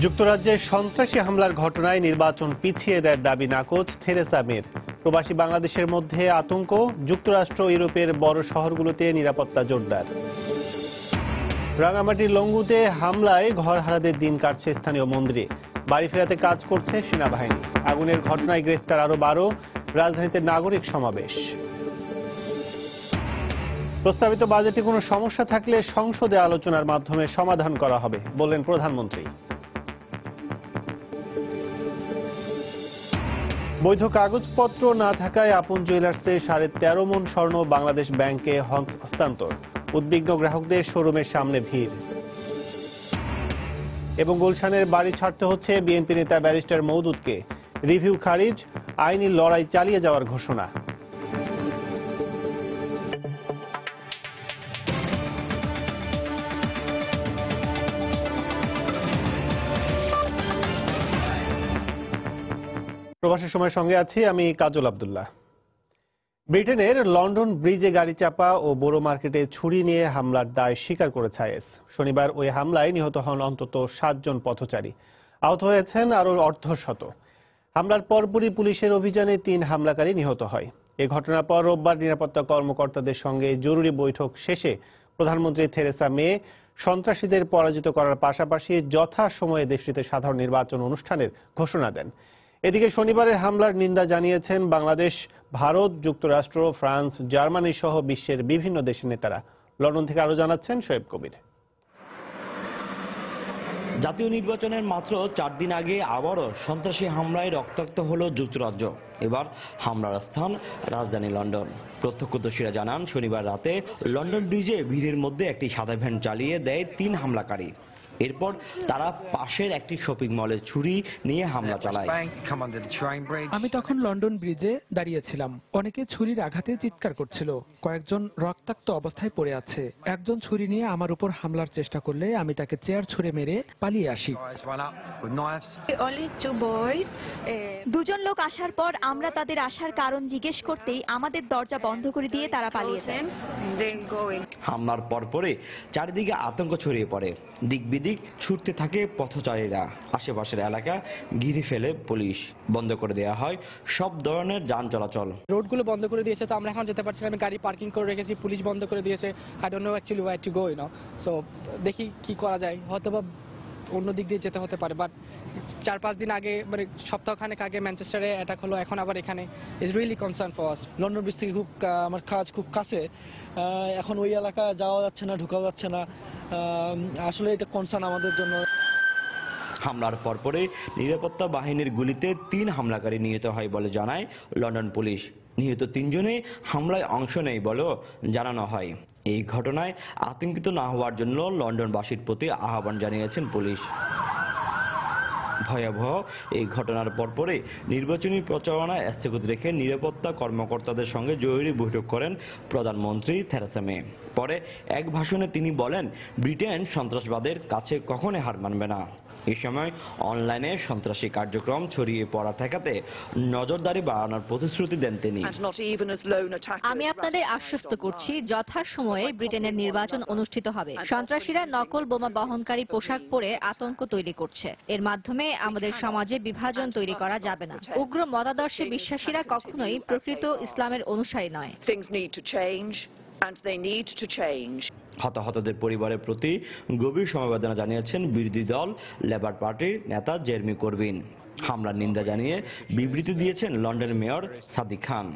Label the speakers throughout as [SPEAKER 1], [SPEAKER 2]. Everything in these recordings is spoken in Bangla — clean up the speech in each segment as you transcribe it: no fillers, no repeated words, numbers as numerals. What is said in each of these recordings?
[SPEAKER 1] যুক্তরাজ্যে সন্ত্রাসী হামলার ঘটনায় নির্বাচন পিছিয়ে দেওয়ার দাবি নাকচ থেরেসা মের। প্রবাসী বাংলাদেশের মধ্যে আতঙ্ক, যুক্তরাষ্ট্র ইউরোপের বড় শহরগুলোতে নিরাপত্তা জোরদার। রাঙামাটির লংগুতে হামলায় ঘরহারাদের দিন কাটছে স্থানীয় মন্দিরে, বাড়ি ফেরাতে কাজ করছে সেনাবাহিনী। আগুনের ঘটনায় গ্রেফতার আরো 12, রাজধানীতে নাগরিক সমাবেশ। প্রস্তাবিত বাজেটে কোনো সমস্যা থাকলে সংসদে আলোচনার মাধ্যমে সমাধান করা হবে বললেন প্রধানমন্ত্রী। বৈধ কাগজপত্র না থাকায় আপন জুয়েলার্সে 13.5 মণ স্বর্ণ বাংলাদেশ ব্যাংকে হস্তান্তর, উদ্বিগ্ন গ্রাহকদের শোরুমের সামনে ভিড়। এবং গুলশানের বাড়ি ছাড়তে হচ্ছে বিএনপি নেতা ব্যারিস্টার মওদুদকে, রিভিউ খারিজ, আইনি লড়াই চালিয়ে যাওয়ার ঘোষণা। প্রবাসের সময় সঙ্গে আছি আমি কাজল আব্দুল্লাহ। ব্রিটেনের লন্ডন ব্রিজে গাড়ি চাপা ও বড় মার্কেটে ছুরি নিয়ে হামলার দায় স্বীকার করেছে আইএস। শনিবার ওই হামলায় নিহত হন অন্তত 7 জন পথচারী, আহত হয়েছেন আরো অর্ধশত। হামলার পরপরই পুলিশের অভিযানে 3 হামলাকারী নিহত হয়। এ ঘটনার পর রোববার নিরাপত্তা কর্মকর্তাদের সঙ্গে জরুরি বৈঠক শেষে প্রধানমন্ত্রী থেরেসা মে সন্ত্রাসীদের পরাজিত করার পাশাপাশি যথাসময়ে দেশটিতে সাধারণ নির্বাচন অনুষ্ঠানের ঘোষণা দেন। এদিকে শনিবারের হামলার নিন্দা জানিয়েছেন বাংলাদেশ, ভারত, যুক্তরাষ্ট্র, ফ্রান্স, জার্মানি সহ বিশ্বের বিভিন্ন দেশের নেতারা। লন্ডন থেকে আরো জানাচ্ছেন শোয়েব কবির।
[SPEAKER 2] জাতীয় নির্বাচনের মাত্র 4 দিন আগে আবারও সন্ত্রাসী হামলায় রক্তাক্ত হল যুক্তরাজ্য। এবার হামলার স্থান রাজধানী লন্ডন। প্রত্যক্ষদর্শীরা জানান, শনিবার রাতে লন্ডন ব্রিজে ভিড়ের মধ্যে একটি সাদা ভ্যান চালিয়ে দেয় 3 হামলাকারী। এরপর তারা পাশের একটি শপিং মলে ছুরি নিয়ে হামলা চালায়।
[SPEAKER 3] আমি তখন লন্ডন ব্রিজে দাঁড়িয়েছিলাম। অনেকে ছুরির আঘাতে চিৎকার করছিল, কয়েকজন রক্তাক্ত অবস্থায় পড়ে আছে। একজন ছুরি নিয়ে আমার উপর হামলার চেষ্টা করলে আমি তাকে চেয়ার ছুঁড়ে মেরে পালিয়ে আসি।
[SPEAKER 4] দুজন লোক আসার পর আমরা তাদের আসার কারণ জিজ্ঞেস করতেই আমাদের দরজা বন্ধ করে দিয়ে তারা পালিয়ে যায়।
[SPEAKER 2] হামলার পরপরই চারিদিকে আতঙ্ক ছড়িয়ে পড়ে, দিক বিদিক ছুটতে থাকে পথচারীরা। আশেপাশের এলাকা ঘিরে ফেলে পুলিশ, বন্ধ করে দেওয়া হয় সব ধরনের যান চলাচল।
[SPEAKER 3] রোডগুলো বন্ধ করে দিয়েছে, তো আমরা এখন যেতে পারছি না। আমি গাড়ি পার্কিং করে রেখেছি, পুলিশ বন্ধ করে দিয়েছে। I don't know actually wire to go, so দেখি কি করা যায়। হয়তোবা অন্য দিক দিয়ে যেতে হতে পারে, বাট 4-5 দিন আগে, মানে সপ্তাহখানেক আগে ম্যানচেস্টারে অ্যাটাক হলো, এখন আবার এখানে। Is really concern for us.
[SPEAKER 5] London bridge থেকে আমার কাজ খুব কাছে, এখন ওই এলাকা যাওয়া যাচ্ছে না, ঢোকা যাচ্ছে না। আসলে এটা কনসার্ন আমাদের জন্য।
[SPEAKER 2] হামলার পরপরই নিরাপত্তা বাহিনীর গুলিতে 3 হামলাকারী নিহত হয় বলে জানায় লন্ডন পুলিশ। নিহত 3 জনই হামলায় অংশ নেয় বলেও জানানো হয়। এই ঘটনায় আতঙ্কিত না হওয়ার জন্য লন্ডনবাসীর প্রতি আহ্বান জানিয়েছেন পুলিশ। ভয়াবহ এই ঘটনার পরপরই নির্বাচনী প্রচারণা স্থগিত রেখে নিরাপত্তা কর্মকর্তাদের সঙ্গে জরুরি বৈঠক করেন প্রধানমন্ত্রী থেরেসা মে। পরে এক ভাষণে তিনি বলেন, ব্রিটেন সন্ত্রাসবাদের কাছে কখনোই হার মানবে না। এই সময় অনলাইনে সন্ত্রাসী কার্যক্রম ছড়িয়ে পড়া ঠেকাতে নজরদারি বাড়ানোর প্রতিশ্রুতি দেন তিনি।
[SPEAKER 4] আমি আপনাদের আশ্বস্ত করছি, যথাসময়ে ব্রিটেনের নির্বাচন অনুষ্ঠিত হবে। সন্ত্রাসীরা নকল বোমা বহনকারী পোশাক পরে আতঙ্ক তৈরি করছে। এর মাধ্যমে আমাদের সমাজে বিভাজন তৈরি করা যাবে না। উগ্র মতাদর্শে বিশ্বাসীরা কখনোই প্রকৃত ইসলামের অনুসারী নয়।
[SPEAKER 2] হতাহতদের পরিবারের প্রতি গভীর সমবেদনা জানিয়েছেন বিরোধী দল লেবার পার্টির নেতা জেরেমি করবিন। হামলার নিন্দা জানিয়ে বিবৃতি দিয়েছেন লন্ডনের মেয়র সাদিক খান।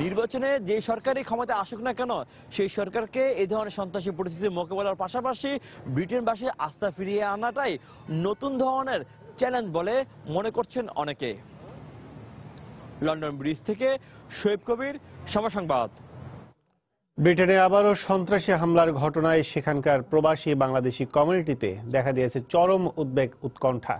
[SPEAKER 5] নির্বাচনে যে সরকারি ক্ষমতায় আসুক না কেন, সেই সরকারকে এই ধরনের সন্ত্রাসী পরিস্থিতি মোকাবেলার পাশাপাশি ব্রিটেনবাসীর আস্থা ফিরিয়ে আনাটাই নতুন ধরনের চ্যালেঞ্জ বলে মনে করছেন অনেকে। লন্ডন ব্রিজ থেকে শোয়েব কবির, সময় সংবাদ।
[SPEAKER 1] ব্রিটেনে আবারও সন্ত্রাসী হামলার ঘটনায় সেখানকার প্রবাসী বাংলাদেশি কমিউনিটিতে দেখা দিয়েছে চরম উদ্বেগ, উৎকণ্ঠা।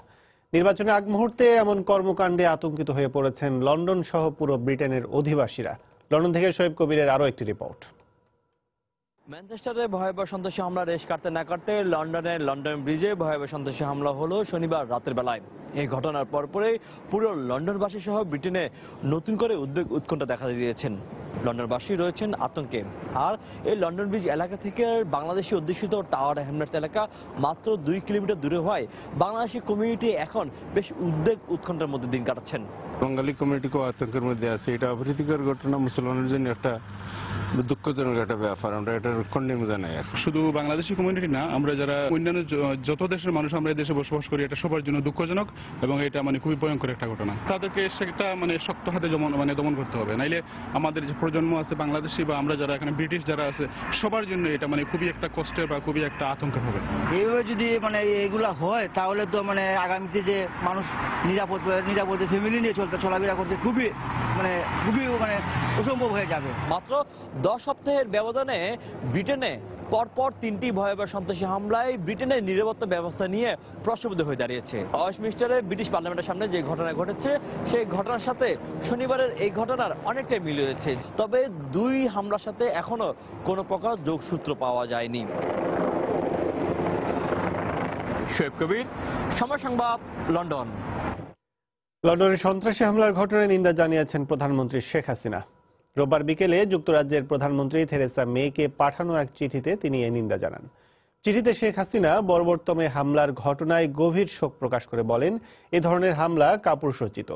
[SPEAKER 1] নির্বাচনের আগ মুহূর্তে এমন কর্মকাণ্ডে আতঙ্কিত হয়ে পড়েছেন লন্ডন সহ পুরো ব্রিটেনের অধিবাসীরা। লন্ডন থেকে শোয়েব কবিরের আরো একটি রিপোর্ট।
[SPEAKER 5] ম্যানচেস্টারে ভয়াবহ সন্ত্রাসী হামলা রেশ কাটতে না কাটতে লন্ডনের লন্ডন ব্রিজে ভয়াবহ সন্ত্রাসী হামলা হলো শনিবার রাতের বেলায়। এই ঘটনার পরপরই পুরো লন্ডনবাসী সহ ব্রিটেনে নতুন করে উদ্বেগ, উৎকণ্ঠা দেখা দিয়েছেন। লন্ডনবাসী রয়েছেন আতঙ্কে। আর এই লন্ডন ব্রিজ এলাকা থেকে বাংলাদেশি অধ্যুষিত টাওয়ার হ্যামলেটস এলাকা মাত্র 2 কিলোমিটার দূরে হওয়ায় বাংলাদেশি কমিউনিটি এখন বেশ উদ্বেগ উৎকণ্ঠার মধ্যে দিন কাটাচ্ছেন।
[SPEAKER 6] বাঙালি কমিউনিটিকে আতঙ্কের মধ্যে আছে। এটা অপ্রীতিকর ঘটনা, মুসলমানের জন্য একটা দুঃখজনক একটা ব্যাপার। আমরা এটার কন্ডেম জানাই।
[SPEAKER 7] শুধু বাংলাদেশি কমিউনিটি না, আমরা যারা অন্যান্য যত দেশের মানুষ আমরা এই দেশে বসবাস করি, এটা সবার জন্য দুঃখজনক এবং এটা খুবই ভয়ঙ্কর একটা ঘটনা। তাদেরকে সেটা শক্ত হাতে দমন করতে হবে, নাইলে আমাদের যে প্রজন্ম আছে বাংলাদেশি বা আমরা যারা এখানে ব্রিটিশ যারা আছে সবার জন্য এটা খুবই একটা কষ্টের বা খুবই একটা আতঙ্কের হবে।
[SPEAKER 8] এইভাবে যদি এগুলা হয় তাহলে তো আগামীতে যে মানুষ নিরাপদে ফ্যামিলি নিয়ে চলাফেরা করতে খুবই অসম্ভব হয়ে যাবে।
[SPEAKER 5] মাত্র 10 সপ্তাহের ব্যবধানে ব্রিটেনে পরপর 3টি ভয়াবহ সন্ত্রাসী হামলায় ব্রিটেনের নিরাপত্তা ব্যবস্থা নিয়ে প্রশ্নবিদ্ধ হয়ে দাঁড়িয়েছে। ওয়েস্টমিনস্টারে ব্রিটিশ পার্লামেন্টের সামনে যে ঘটনা ঘটেছে সেই ঘটনার সাথে শনিবারের এই ঘটনার অনেকটাই মিল রয়েছে। তবে 2 হামলার সাথে এখনো কোনো প্রকার যোগসূত্র পাওয়া যায়নি। শোয়েব কবির, সময় সংবাদ, লন্ডন।
[SPEAKER 1] লন্ডনের সন্ত্রাসী হামলার ঘটনায় নিন্দা জানিয়েছেন প্রধানমন্ত্রী শেখ হাসিনা। রোববার বিকেলে যুক্তরাজ্যের প্রধানমন্ত্রী থেরেসা মেকে পাঠানো এক চিঠিতে তিনি এই নিন্দা জানান। চিঠিতে শেখ হাসিনা বর্বরতমে হামলার ঘটনায় গভীর শোক প্রকাশ করে বলেন, এ ধরনের হামলা কাপুরুষোচিত।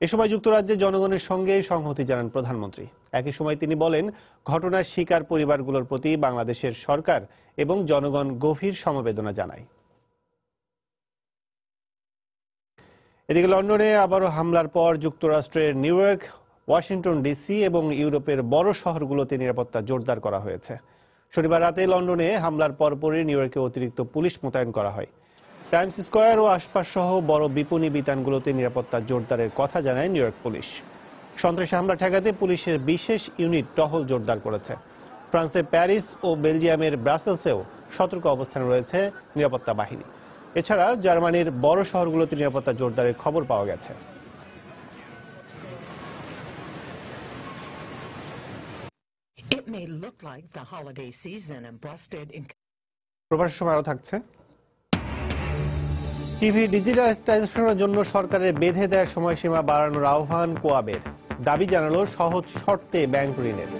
[SPEAKER 1] এ সময় যুক্তরাজ্যের জনগণের সঙ্গে সংহতি জানান প্রধানমন্ত্রী। একই সময় তিনি বলেন, ঘটনার শিকার পরিবারগুলোর প্রতি বাংলাদেশের সরকার এবং জনগণ গভীর সমবেদনা জানায়। এদিকে লন্ডনে আবারও হামলার পর যুক্তরাষ্ট্রের নিউ ইয়র্ক, ওয়াশিংটন ডিসি এবং ইউরোপের বড় শহরগুলোতে নিরাপত্তা জোরদার করা হয়েছে। শনিবার রাতে লন্ডনে হামলার পরপরই নিউ ইয়র্কে অতিরিক্ত পুলিশ মোতায়েন করা হয়। টাইমস স্কয়ার ও আশপাশ সহ বড় বিপণী বিতানগুলোতে নিরাপত্তা জোরদারের কথা জানায় নিউ ইয়র্ক পুলিশ। সন্ত্রাসী হামলা ঠেকাতে পুলিশের বিশেষ ইউনিট টহল জোরদার করেছে। ফ্রান্সের প্যারিস ও বেলজিয়ামের ব্রাসেলসেও সতর্ক অবস্থানে রয়েছে নিরাপত্তা বাহিনী। এছাড়া জার্মানির বড় শহরগুলোতে নিরাপত্তা জোরদারের খবর পাওয়া গেছে। প্রবাসের সময় আরো থাকছে। টিভি ডিজিটালাইজেশনের জন্য সরকারের বেঁধে দেওয়া সময়সীমা বাড়ানোর আহ্বান কোয়াবের। দাবি জানালো সহজ শর্তে ব্যাংক ঋণের।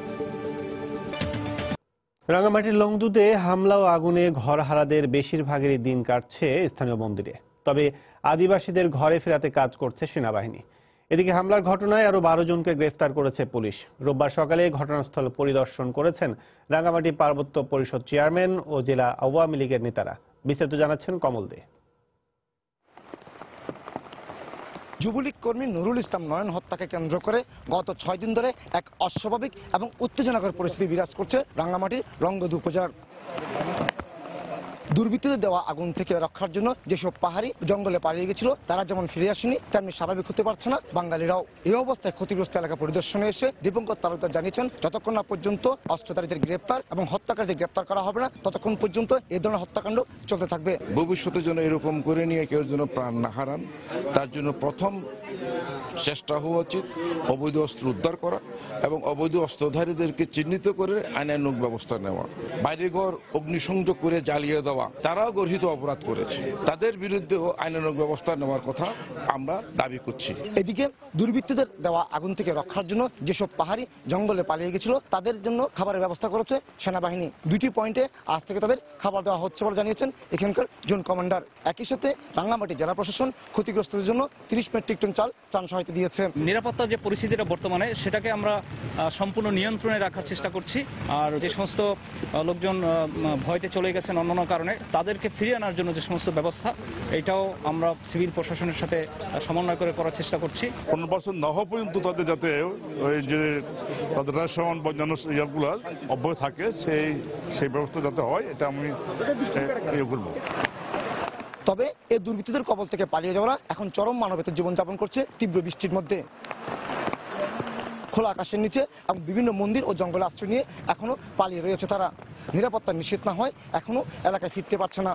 [SPEAKER 1] রাঙ্গামাটির লংদুতে হামলা ও আগুনে ঘরহারাদের বেশিরভাগেরই দিন কাটছে স্থানীয় মন্দিরে। তবে আদিবাসীদের ঘরে ফেরাতে কাজ করছে সেনাবাহিনী। এদিকে হামলার ঘটনায় আরো 12 জনকে গ্রেফতার করেছে পুলিশ। রোববার সকালে ঘটনাস্থল পরিদর্শন করেছেন রাঙ্গামাটি পার্বত্য পরিষদ চেয়ারম্যান ও জেলা আওয়ামী লীগের নেতারা। বিস্তারিত জানাচ্ছেন কমল দে।
[SPEAKER 8] যুবলীগ কর্মী নুরুল ইসলাম নয়ন হত্যাকে কেন্দ্র করে গত 6 দিন ধরে এক অস্বাভাবিক এবং উত্তেজনাকর পরিস্থিতি বিরাজ করছে রাঙ্গামাটির লংগদু উপজেলার। দুর্বৃত্তদের দেওয়া আগুন থেকে রক্ষার জন্য যেসব পাহাড়ি জঙ্গলে পালিয়ে গেছিল তারা যেমন ফিরে আসেনি, তেমনি স্বাভাবিক হতে পারছে না বাঙালিরাও। এই অবস্থায় ক্ষতিগ্রস্ত এলাকা পরিদর্শনে এসে দীপঙ্কর তালুকদার জানিয়েছেন, যতক্ষণ না পর্যন্ত অস্ত্রধারীদের গ্রেপ্তার এবং হত্যাকারীদের গ্রেপ্তার করা হবে না ততক্ষণ পর্যন্ত এই ধরনের হত্যাকাণ্ড চলতে থাকবে।
[SPEAKER 9] ভবিষ্যতে যেন এরকম করে নিয়ে কেউ যেন প্রাণ না হারান, তার জন্য প্রথম চেষ্টা হওয়া উচিত অবৈধ অস্ত্র উদ্ধার করা এবং অবৈধ অস্ত্রধারীদেরকে চিহ্নিত করে আইনানুগ ব্যবস্থা নেওয়া। বাড়িঘর অগ্নিসংযোগ করে জ্বালিয়ে দেওয়া, তারাও গর্হিত অপরাধ করেছে, তাদের বিরুদ্ধেও আইনানুগ ব্যবস্থা নেওয়ার কথা আমরা দাবি করছি।
[SPEAKER 8] এদিকে দুর্বৃত্তদের দেওয়া আগুন থেকে রক্ষার জন্য যেসব পাহাড়ি জঙ্গলে পালিয়ে গেছিল তাদের জন্য খাবারের ব্যবস্থা করেছে সেনাবাহিনী। 2টি পয়েন্টে আজ থেকে তাদের খাবার দেওয়া হচ্ছে বলে জানিয়েছেন এখানকার জোন কমান্ডার। একই সাথে রাঙ্গামাটি জেলা প্রশাসন ক্ষতিগ্রস্তদের জন্য 30 মেট্রিক টন চাল ত্রাণ সহায়তা দিয়েছে।
[SPEAKER 10] নিরাপত্তা যে পরিস্থিতিটা বর্তমানে সেটাকে আমরা সম্পূর্ণ নিয়ন্ত্রণে রাখার চেষ্টা করছি। আর যে সমস্ত লোকজন ভয়তে চলে গেছেন অন্যান্য কারণে তাদেরকে ফিরিয়ে আনার জন্য যে সমস্ত ব্যবস্থা, এটাও আমরা সিভিল প্রশাসনের সাথে সমন্বয় করে করার চেষ্টা করছি।
[SPEAKER 11] 15 বছর না হওয়া পর্যন্ত তাদের যাতে ওই যে তাদের রেশন বা অন্যান্য ইয়ারগুলো অব্যাহত থাকে সেই ব্যবস্থা যাতে হয়, এটা আমি করব।
[SPEAKER 8] তবে এই দুর্বৃত্তদের কবল থেকে পালিয়ে যাওয়ারা এখন চরম মানবেতর জীবনযাপন করছে তীব্র বৃষ্টির মধ্যে। খোলা আকাশের নিচে এবং বিভিন্ন মন্দির ও জঙ্গলে আশ্রয় নিয়ে এখনো পালিয়ে রয়েছে তারা। নিরাপত্তা নিশ্চিত না হয় এখনো এলাকায় ফিরতে পারছে না।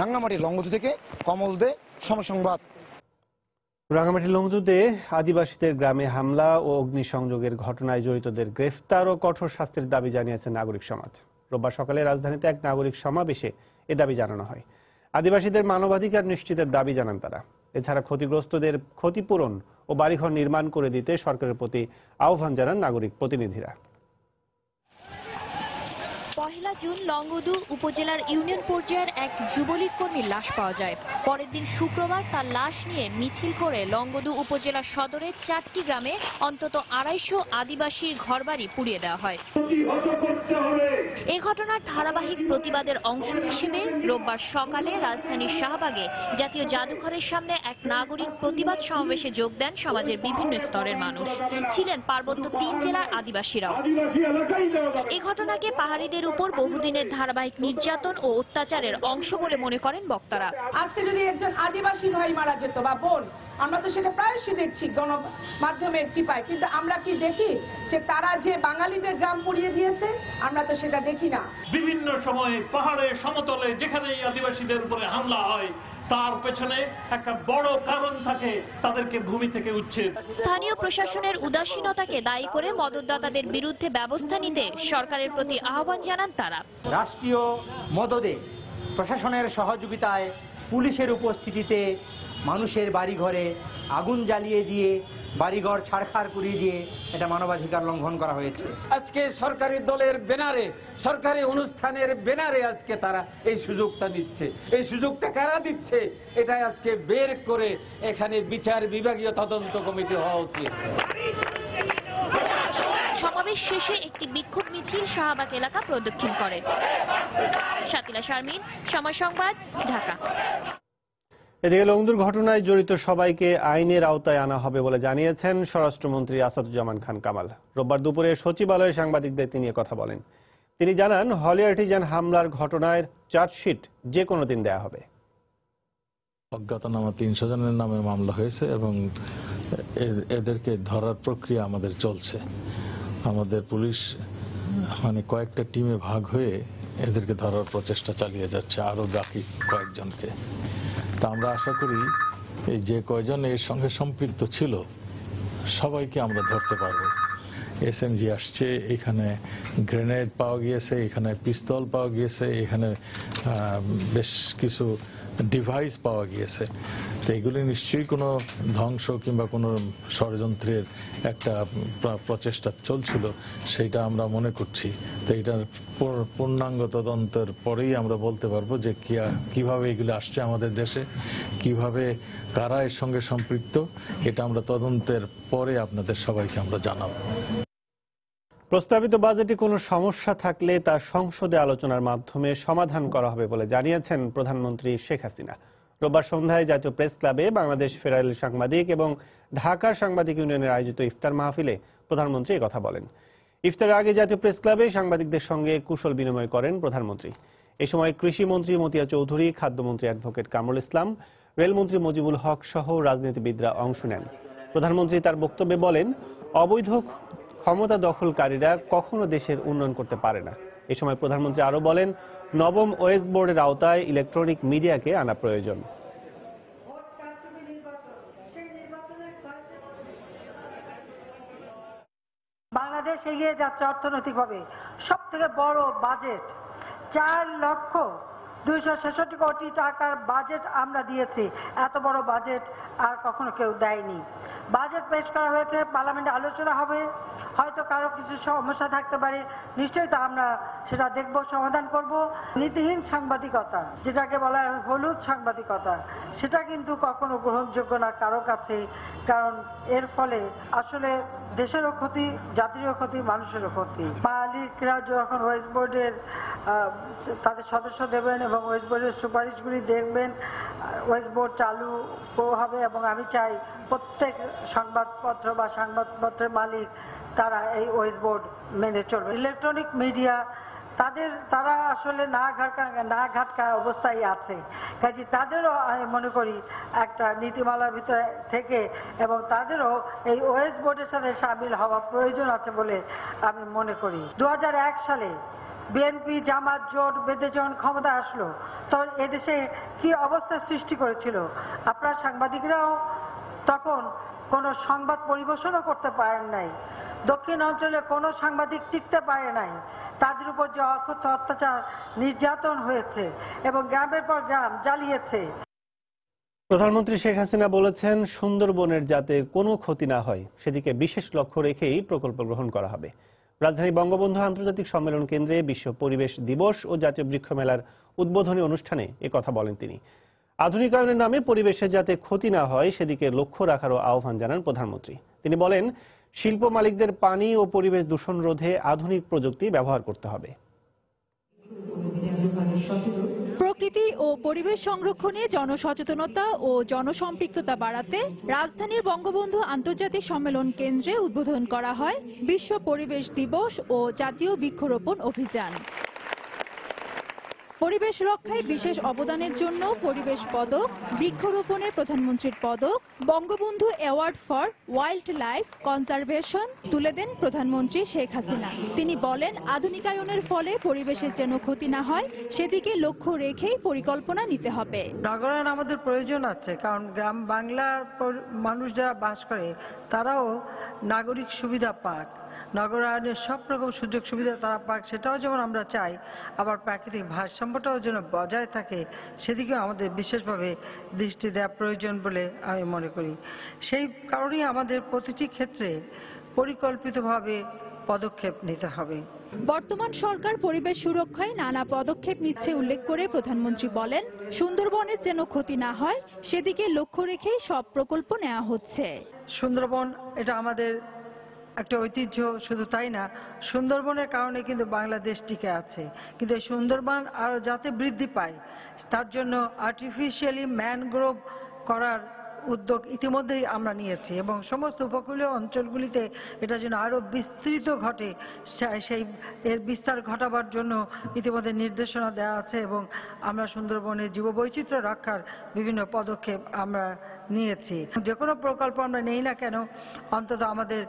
[SPEAKER 8] রাঙ্গামাটির লংগদু থেকে কমল দে, সময় সংবাদ।
[SPEAKER 1] রাঙ্গামাটির লংদুতে আদিবাসীদের গ্রামে হামলা ও অগ্নিসংযোগের ঘটনায় জড়িতদের গ্রেফতার ও কঠোর শাস্তির দাবি জানিয়েছে নাগরিক সমাজ। রোববার সকালে রাজধানীতে এক নাগরিক সমাবেশে এ দাবি জানানো হয়। আদিবাসীদের মানবাধিকার নিশ্চিতের দাবি জানান তারা। এছাড়া ক্ষতিগ্রস্তদের ক্ষতিপূরণ ও ও বাড়িঘর নির্মাণ করে দিতে সরকারের প্রতি আহ্বান জানান নাগরিক প্রতিনিধিরা।
[SPEAKER 12] পহেলা জুন লংগদু উপজেলার ইউনিয়ন পর্যায়ের এক যুবলীগ কর্মীর লাশ পাওয়া যায়। পরের দিন শুক্রবার তার লাশ নিয়ে মিছিল করে লংগদু উপজেলা সদরের 4টি গ্রামে অন্তত 250 আদিবাসীর ঘরবাড়ি পুড়িয়ে দেওয়া হয়। এ ঘটনার ধারাবাহিক প্রতিবাদের অংশ হিসেবে রোববার সকালে রাজধানীর শাহবাগে জাতীয় জাদুঘরের সামনে এক নাগরিক প্রতিবাদ সমাবেশে যোগ দেন সমাজের বিভিন্ন স্তরের মানুষ। ছিলেন পার্বত্য 3 জেলার আদিবাসীরাও। এ ঘটনাকে পাহাড়িদের উপর বহুদিনের ধারাবাহিক নির্যাতন ও অত্যাচারের অংশ বলে মনে করেন বক্তারা।
[SPEAKER 13] আজকে যদি একজন আদিবাসী ভাই মারা যেত বা বোন, আমরা তো সেটা প্রায়শই দেখছি গণমাধ্যমের কৃপায়, কিন্তু আমরা কি দেখি যে তারা যে বাঙালিদের গ্রাম পুড়িয়ে দিয়েছে? আমরা তো সেটা দেখি না।
[SPEAKER 14] বিভিন্ন সময়ে পাহাড়ে সমতলে যেখানেই আদিবাসীদের উপরে হামলা হয় তার পেছনে একটা বড় কারণ থাকে, তাদেরকে ভূমি থেকে উচ্ছেদ।
[SPEAKER 12] স্থানীয় প্রশাসনের উদাসীনতাকে দায়ী করে মদতদাতাদের বিরুদ্ধে ব্যবস্থা নিতে সরকারের প্রতি আহ্বান জানান তারা।
[SPEAKER 15] রাষ্ট্রীয় মদদে, প্রশাসনের সহযোগিতায়, পুলিশের উপস্থিতিতে মানুষের বাড়িঘরে আগুন জ্বালিয়ে দিয়ে বাড়িঘর ছাড়খাড় করিয়ে দিয়ে এটা মানবাধিকার লঙ্ঘন করা হয়েছে।
[SPEAKER 16] আজকে সরকারি দলের ব্যানারে, সরকারি অনুষ্ঠানের ব্যানারে আজকে তারা এই সুযোগটা নিচ্ছে। এই সুযোগটা কারা দিচ্ছে এটা আজকে বের করে এখানে বিচার বিভাগীয় তদন্ত কমিটি হওয়া উচিত।
[SPEAKER 12] সমাবেশ শেষে একটি বিক্ষোভ মিছিল শাহবাগ এলাকা প্রদক্ষিণ করে। শাকিলা শারমিন, সময় সংবাদ, ঢাকা।
[SPEAKER 1] এদিকে লংগদুর ঘটনায় জড়িত সবাইকে আইনের আওতায় আনা হবে বলে জানিয়েছেন স্বরাষ্ট্রমন্ত্রী আসাদুজ্জামান খান কামাল। রোববার দুপুরে সচিবালয়ে সাংবাদিকদের তিনি কথা বলেন। তিনি জানান, হলি আর্টিজান হামলার ঘটনায় চার্জশিট যে কোনো দিন দেয়া হবে।
[SPEAKER 17] অজ্ঞাতনামা 300 জনের নামে মামলা হয়েছে এবং এদেরকে ধরার প্রক্রিয়া আমাদের চলছে। আমাদের পুলিশ কয়েকটা টিমে ভাগ হয়ে এদেরকে ধরার প্রচেষ্টা চালিয়ে যাচ্ছে, আরো বাকি কয়েকজনকে। তা আমরা আশা করি এই যে কয়জন এর সঙ্গে সম্পৃক্ত ছিল সবাইকে আমরা ধরতে পারবো। এসএমজি আসছে, এখানে গ্রেনেড পাওয়া গিয়েছে, এখানে পিস্তল পাওয়া গিয়েছে, এখানে বেশ কিছু ডিভাইস পাওয়া গিয়েছে। তো এগুলি নিশ্চয়ই কোনো ধ্বংস কিংবা কোনো ষড়যন্ত্রের একটা প্রচেষ্টা চলছিল, সেইটা আমরা মনে করছি। তো এটার পূর্ণাঙ্গ তদন্তের পরেই আমরা বলতে পারবো যে কিভাবে এগুলো আসছে আমাদের দেশে, কিভাবে কারা এর সঙ্গে সম্পৃক্ত, এটা আমরা তদন্তের পরে আপনাদের সবাইকে আমরা জানাবো।
[SPEAKER 1] প্রস্তাবিত বাজেটে কোনো সমস্যা থাকলে তা সংসদে আলোচনার মাধ্যমে সমাধান করা হবে বলে জানিয়েছেন প্রধানমন্ত্রী শেখ হাসিনা। রোববার সন্ধ্যায় জাতীয় প্রেস ক্লাবে বাংলাদেশ ফেডারেল সাংবাদিক এবং ঢাকা সাংবাদিক ইউনিয়নের আয়োজিত ইফতার মাহফিলে প্রধানমন্ত্রী কথা বলেন। ইফতারের আগে জাতীয় প্রেস ক্লাবে সাংবাদিকদের সঙ্গে কুশল বিনিময় করেন প্রধানমন্ত্রী। এ সময় কৃষিমন্ত্রী মতিয়া চৌধুরী, খাদ্যমন্ত্রী অ্যাডভোকেট কামরুল ইসলাম, রেলমন্ত্রী মুজিবুল হক সহ রাজনীতিবিদরা অংশ নেন। প্রধানমন্ত্রী তার বক্তব্যে বলেন, অবৈধ ক্ষমতা দখলকারীরা কখনো দেশের উন্নয়ন করতে পারে না। এ সময় প্রধানমন্ত্রী আরো বলেন, নবম ওয়েস বোর্ডের আওতায় ইলেকট্রনিক মিডিয়াকে আনা প্রয়োজন।
[SPEAKER 18] বাংলাদেশ এগিয়ে যাচ্ছে অর্থনৈতিকভাবে। সব থেকে বড় বাজেট, 4,266 কোটি টাকার বাজেট আমরা দিয়েছি। এত বড় বাজেট আর কখনো কেউ দেয়নি। বাজেট পেশ করা হয়েছে, পার্লামেন্টে আলোচনা হবে, হয়তো কারো কিছু সমস্যা থাকতে পারে, নিশ্চয়ই তা আমরা সেটা দেখব, সমাধান করব। নীতিহীন সাংবাদিকতা, যেটাকে বলা হয় হলুদ সাংবাদিকতা, সেটা কিন্তু কখনো গ্রহণযোগ্য না কারো কাছে। কারণ এর ফলে আসলে দেশেরও ক্ষতি, জাতিরও ক্ষতি, মানুষেরও ক্ষতি। মালিকরা যখন ওয়েস্ট বোর্ডের তাদের সদস্য দেবেন এবং ওয়েস্ট বোর্ডের সুপারিশগুলি দেখবেন, ওয়েস্ট বোর্ড চালু হবে এবং আমি চাই প্রত্যেক সংবাদপত্র বা সংবাদপত্রের মালিক তারা এই ওয়েস্ট বোর্ড মেনে চলবে। ইলেকট্রনিক মিডিয়া তারা আসলে না ঘাটকা অবস্থায় আছে, কাজে তাদেরও আমি মনে করি একটা নীতিমালার ভিতরে থেকে এবং তাদেরও এই ওয়েস্ট বোর্ডের সাথে সামিল হওয়া প্রয়োজন আছে বলে আমি মনে করি। 2001 সালে বিএনপি জামাত জোট বেঁধে যখন ক্ষমতা আসলো তখন এদেশে কি অবস্থা সৃষ্টি করেছিল। আপনারা সাংবাদিকরাও তখন কোনো সংবাদ পরিবেশনও করতে পারেন নাই। দক্ষিণ অঞ্চলে কোনো সাংবাদিক টিকতে পারে নাই। তাদের উপর যে অকথ্য অত্যাচার, নির্যাতন হয়েছে এবং গ্রামের পর গ্রাম জ্বালিয়েছে।
[SPEAKER 1] প্রধানমন্ত্রী শেখ হাসিনা বলেছেন, সুন্দরবনের যাতে কোনো ক্ষতি না হয় সেদিকে বিশেষ লক্ষ্য রেখেই প্রকল্প গ্রহণ করা হবে। রাজধানী বঙ্গবন্ধু আন্তর্জাতিক সম্মেলন কেন্দ্রে বিশ্ব পরিবেশ দিবস ও জাতীয় বৃক্ষ মেলার উদ্বোধনী অনুষ্ঠানে একথা বলেন তিনি। আধুনিকায়নের নামে পরিবেশের যাতে ক্ষতি না হয় সেদিকে লক্ষ্য রাখারও আহ্বান জানান প্রধানমন্ত্রী। তিনি বলেন, শিল্প মালিকদের পানি ও পরিবেশ দূষণ রোধে আধুনিক প্রযুক্তি ব্যবহার করতে হবে।
[SPEAKER 19] প্রকৃতি ও পরিবেশ সংরক্ষণে জনসচেতনতা ও জনসম্পৃক্ততা বাড়াতে রাজধানীর বঙ্গবন্ধু আন্তর্জাতিক সম্মেলন কেন্দ্রে উদ্বোধন করা হয় বিশ্ব পরিবেশ দিবস ও জাতীয় বৃক্ষরোপণ অভিযান। পরিবেশ রক্ষায় বিশেষ অবদানের জন্য পরিবেশ পদক, বৃক্ষরোপণে প্রধানমন্ত্রীর পদক, Bangabandhu award for wild life conservation তুলে দেন প্রধানমন্ত্রী শেখ হাসিনা। তিনি বলেন, আধুনিকায়নের ফলে পরিবেশের যেন ক্ষতি না হয় সেদিকে লক্ষ্য রেখেই পরিকল্পনা নিতে হবে।
[SPEAKER 18] নগরায়ন আমাদের প্রয়োজন আছে, কারণ গ্রাম বাংলার মানুষ যারা বাস করে তারাও নাগরিক সুবিধা পাক, নগরায়নের সব রকম সুযোগ সুবিধা তারা পাক, সেটাও যেমন আমরা চাই, আবার প্রাকৃতিক ভারসাম্যটাও যেন বজায় থাকে সেদিকেও আমাদের বিশেষভাবে দৃষ্টি দেওয়া প্রয়োজন বলে আমি মনে করি। সেই কারণেই আমাদের প্রতিটি ক্ষেত্রে পরিকল্পিতভাবে পদক্ষেপ নিতে হবে।
[SPEAKER 19] বর্তমান সরকার পরিবেশ সুরক্ষায় নানা পদক্ষেপ নিচ্ছে উল্লেখ করে প্রধানমন্ত্রী বলেন, সুন্দরবনের যেন ক্ষতি না হয় সেদিকে লক্ষ্য রেখেই সব প্রকল্প নেওয়া হচ্ছে।
[SPEAKER 18] সুন্দরবন এটা আমাদের একটা ঐতিহ্য, শুধু তাই না, সুন্দরবনের কারণে কিন্তু বাংলাদেশ টিকে আছে। কিন্তু এই সুন্দরবন আরো যাতে বৃদ্ধি পায় তার জন্য আর্টিফিশিয়ালি ম্যানগ্রোভ করার উদ্যোগ ইতিমধ্যেই আমরা নিয়েছি এবং সমস্ত উপকূলীয় অঞ্চলগুলিতে এটা যেন আরো বিস্তৃত ঘটে সেই এর বিস্তার ঘটাবার জন্য ইতিমধ্যে নির্দেশনা দেওয়া আছে এবং আমরা সুন্দরবনের জীববৈচিত্র্য রক্ষার বিভিন্ন পদক্ষেপ আমরা নিয়েছি। যে কোনো প্রকল্প আমরা নেই না কেন, অন্তত আমাদের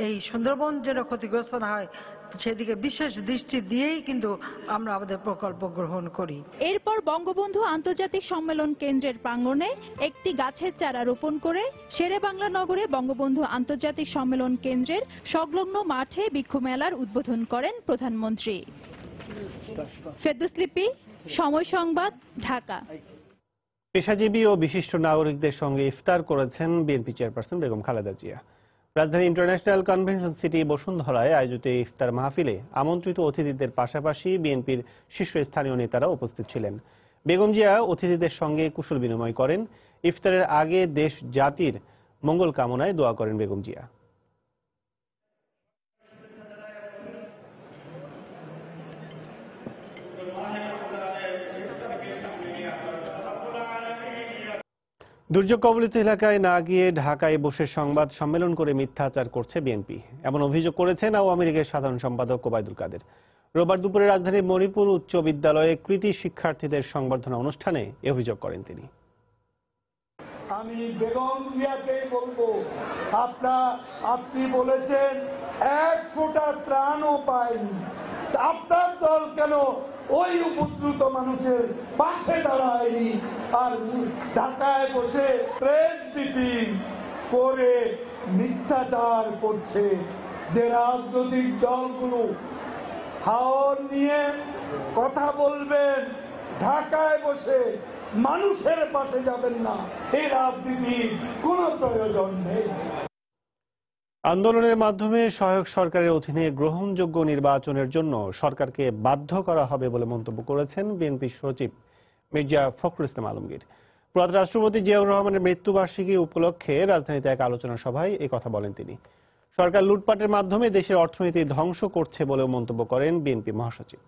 [SPEAKER 18] এই সুন্দরবন যেন ক্ষতিগ্রস্ত না হয় সেদিকে বিশেষ দৃষ্টি দিয়েই কিন্তু আমরা আমাদের প্রকল্প গ্রহণ করি।
[SPEAKER 19] এরপর বঙ্গবন্ধু আন্তর্জাতিক সম্মেলন কেন্দ্রের প্রাঙ্গণে একটি গাছের চারা রোপণ করে শেরেবাংলা নগরে বঙ্গবন্ধু আন্তর্জাতিক সম্মেলন কেন্দ্রের সংলগ্ন মাঠে বৃক্ষ মেলার উদ্বোধন করেন প্রধানমন্ত্রী। ফেরদৌস লিপি, সময় সংবাদ, ঢাকা।
[SPEAKER 1] পেশাজীবী ও বিশিষ্ট নাগরিকদের সঙ্গে ইফতার করেছেন বিএনপি চেয়ারপারসন বেগম খালেদা জিয়া। রাজধানী ইন্টারন্যাশনাল কনভেনশন সিটি বসুন্ধরায় আয়োজিত ইফতার মাহফিলে আমন্ত্রিত অতিথিদের পাশাপাশি বিএনপির শীর্ষস্থানীয় নেতারা উপস্থিত ছিলেন। বেগম জিয়া অতিথিদের সঙ্গে কুশল বিনিময় করেন। ইফতারের আগে দেশ জাতির মঙ্গল কামনায় দোয়া করেন বেগম জিয়া। দুর্যোগ কবলিত এলাকায় না গিয়ে ঢাকায় বসে সংবাদ সম্মেলন করে মিথ্যাচার করছে বিএনপি, এমন অভিযোগ করেছেন আওয়ামী লীগের সাধারণ সম্পাদক ওবায়দুল কাদের। রোববার দুপুরে রাজধানীর মণিপুর উচ্চ বিদ্যালয়ে কৃতি শিক্ষার্থীদের সংবর্ধনা অনুষ্ঠানে এ অভিযোগ করেন তিনি।
[SPEAKER 20] আমি বেগম জিয়াকে বলবো, আপনি বলেছেন এক ফোঁটা ত্রাণও পায়নি, আপনার দল কেন ওই উপদ্রুত মানুষের পাশে দাঁড়ায়নি আর ঢাকায় বসে প্রেস ব্রিফিং করে মিথ্যাচার করছে? যে রাজনৈতিক দলগুলো হাওর নিয়ে কথা বলবেন, ঢাকায় বসে মানুষের পাশে যাবেন না, এই রাজনীতির কোনো প্রয়োজন নেই।
[SPEAKER 1] আন্দোলনের মাধ্যমে সহায়ক সরকারের অধীনে গ্রহণযোগ্য নির্বাচনের জন্য সরকারকে বাধ্য করা হবে বলে মন্তব্য করেছেন বিএনপি সচিব মির্জা ফখরুল ইসলাম আলমগীর। প্রয়াত রাষ্ট্রপতি জিয়াউর রহমানের মৃত্যুবার্ষিকী উপলক্ষে রাজধানীতে এক আলোচনা সভায় এই কথা বলেন তিনি। সরকার লুটপাটের মাধ্যমে দেশের অর্থনীতি ধ্বংস করছে বলেও মন্তব্য করেন বিএনপি মহাসচিব।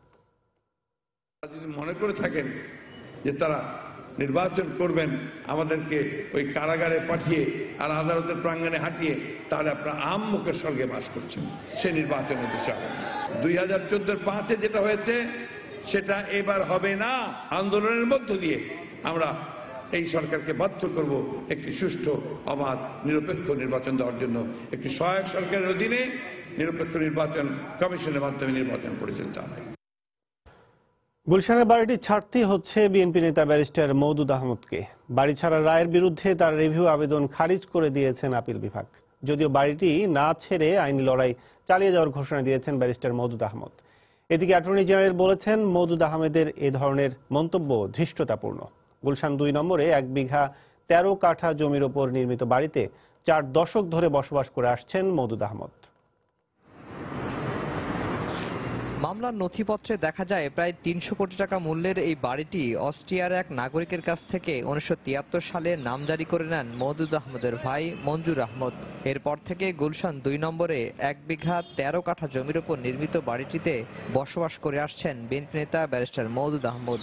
[SPEAKER 21] যদি মনে করে থাকেন যে তারা নির্বাচন করবেন আমাদেরকে ওই কারাগারে পাঠিয়ে আর আদালতের প্রাঙ্গণে হাঁটিয়ে, তাহলে আপনারা আহাম্মকের স্বর্গে বাস করছেন। সে নির্বাচনের বিষয় 2014-5 যেটা হয়েছে সেটা এবার হবে না। আন্দোলনের মধ্য দিয়ে আমরা এই সরকারকে বাধ্য করব একটি সুষ্ঠু, অবাধ, নিরপেক্ষ নির্বাচন দেওয়ার জন্য। একটি সহায়ক সরকারের অধীনে নিরপেক্ষ নির্বাচন কমিশনের মাধ্যমে নির্বাচন পরিচালিত হবে।
[SPEAKER 1] গুলশানের বাড়িটি ছাড়তেই হচ্ছে বিএনপি নেতা ব্যারিস্টার মওদুদ আহমদকে। বাড়ি ছাড়ার রায়ের বিরুদ্ধে তার রিভিউ আবেদন খারিজ করে দিয়েছেন আপিল বিভাগ। যদিও বাড়িটি না ছেড়ে আইনি লড়াই চালিয়ে যাওয়ার ঘোষণা দিয়েছেন ব্যারিস্টার মওদুদ আহমদ। এদিকে অ্যাটর্নি জেনারেল বলেছেন, মওদুদ আহমেদের এ ধরনের মন্তব্য ধৃষ্টতাপূর্ণ। গুলশান 2 নম্বরে 1 বিঘা 13 কাঠা জমির ওপর নির্মিত বাড়িতে 4 দশক ধরে বসবাস করে আসছেন মওদুদ আহমদ।
[SPEAKER 3] মামলার নথিপত্রে দেখা যায় প্রায় 300 কোটি টাকা মূল্যের এই বাড়িটি অস্ট্রিয়ার এক নাগরিকের কাছ থেকে 1973 সালে নামজারি করে নেন মওদুদ আহমদের ভাই মঞ্জুর আহমদ। এরপর থেকে গুলশান 2 নম্বরে 1 বিঘা 13 কাঠা জমির ওপর নির্মিত বাড়িটিতে বসবাস করে আসছেন বিএনপি নেতা ব্যারিস্টার মওদুদ আহমদ।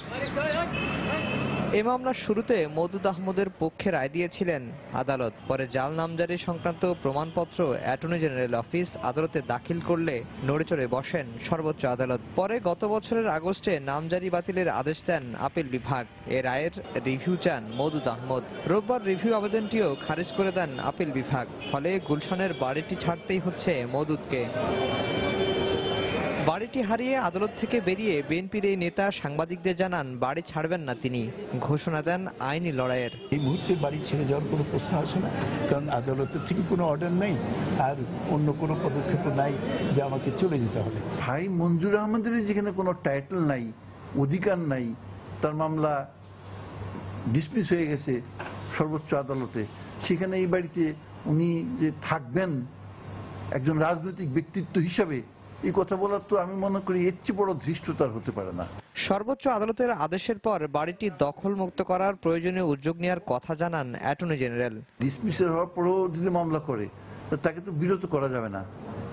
[SPEAKER 3] এই মামলার শুরুতে মওদুদ আহমদের পক্ষে রায় দিয়েছিলেন আদালত। পরে জাল নামজারি সংক্রান্ত প্রমাণপত্র অ্যাটর্নি জেনারেল অফিস আদালতে দাখিল করলে নড়েচড়ে বসেন সর্বোচ্চ আদালত। পরে গত বছরের আগস্টে নামজারি বাতিলের আদেশ দেন আপিল বিভাগ। এ রায়ের রিভিউ চান মওদুদ আহমদ। রোববার রিভিউ আবেদনটিও খারিজ করে দেন আপিল বিভাগ। ফলে গুলশানের বাড়িটি ছাড়তেই হচ্ছে মওদুদকে। বাড়িটি হারিয়ে আদালত থেকে বেরিয়ে বিএনপির এই নেতা সাংবাদিকদের জানান বাড়ি ছাড়বেন না তিনি। ঘোষণা দেন আইনি লড়াইয়ের।
[SPEAKER 22] এই মুহূর্তে বাড়ি ছেড়ে যাওয়ার কোনো প্রশ্ন আসে না, কারণ আদালতের থেকে কোনো অর্ডার নেই আর অন্য কোনো পদক্ষেপ নাই যে আমাকে চলে যেতে হবে। ভাই মঞ্জুর আহমদের যেখানে কোনো টাইটেল নাই, অধিকার নাই, তার মামলা ডিসমিস হয়ে গেছে সর্বোচ্চ আদালতে, সেখানে এই বাড়িতে উনি যে থাকবেন একজন রাজনৈতিক ব্যক্তিত্ব হিসাবে, এই কথা বলার তো আমি মনে করি এর চেয়ে বড় ধৃষ্টতার হতে পারে না।
[SPEAKER 3] সর্বোচ্চ আদালতের আদেশের পর বাড়িটি দখলমুক্ত করার প্রয়োজনীয় উদ্যোগ নেওয়ার কথা জানান অ্যাটর্নি জেনারেল।
[SPEAKER 22] ডিসমিসের হওয়ার পরেও যদি মামলা করে তাকে তো বিরত করা যাবে না,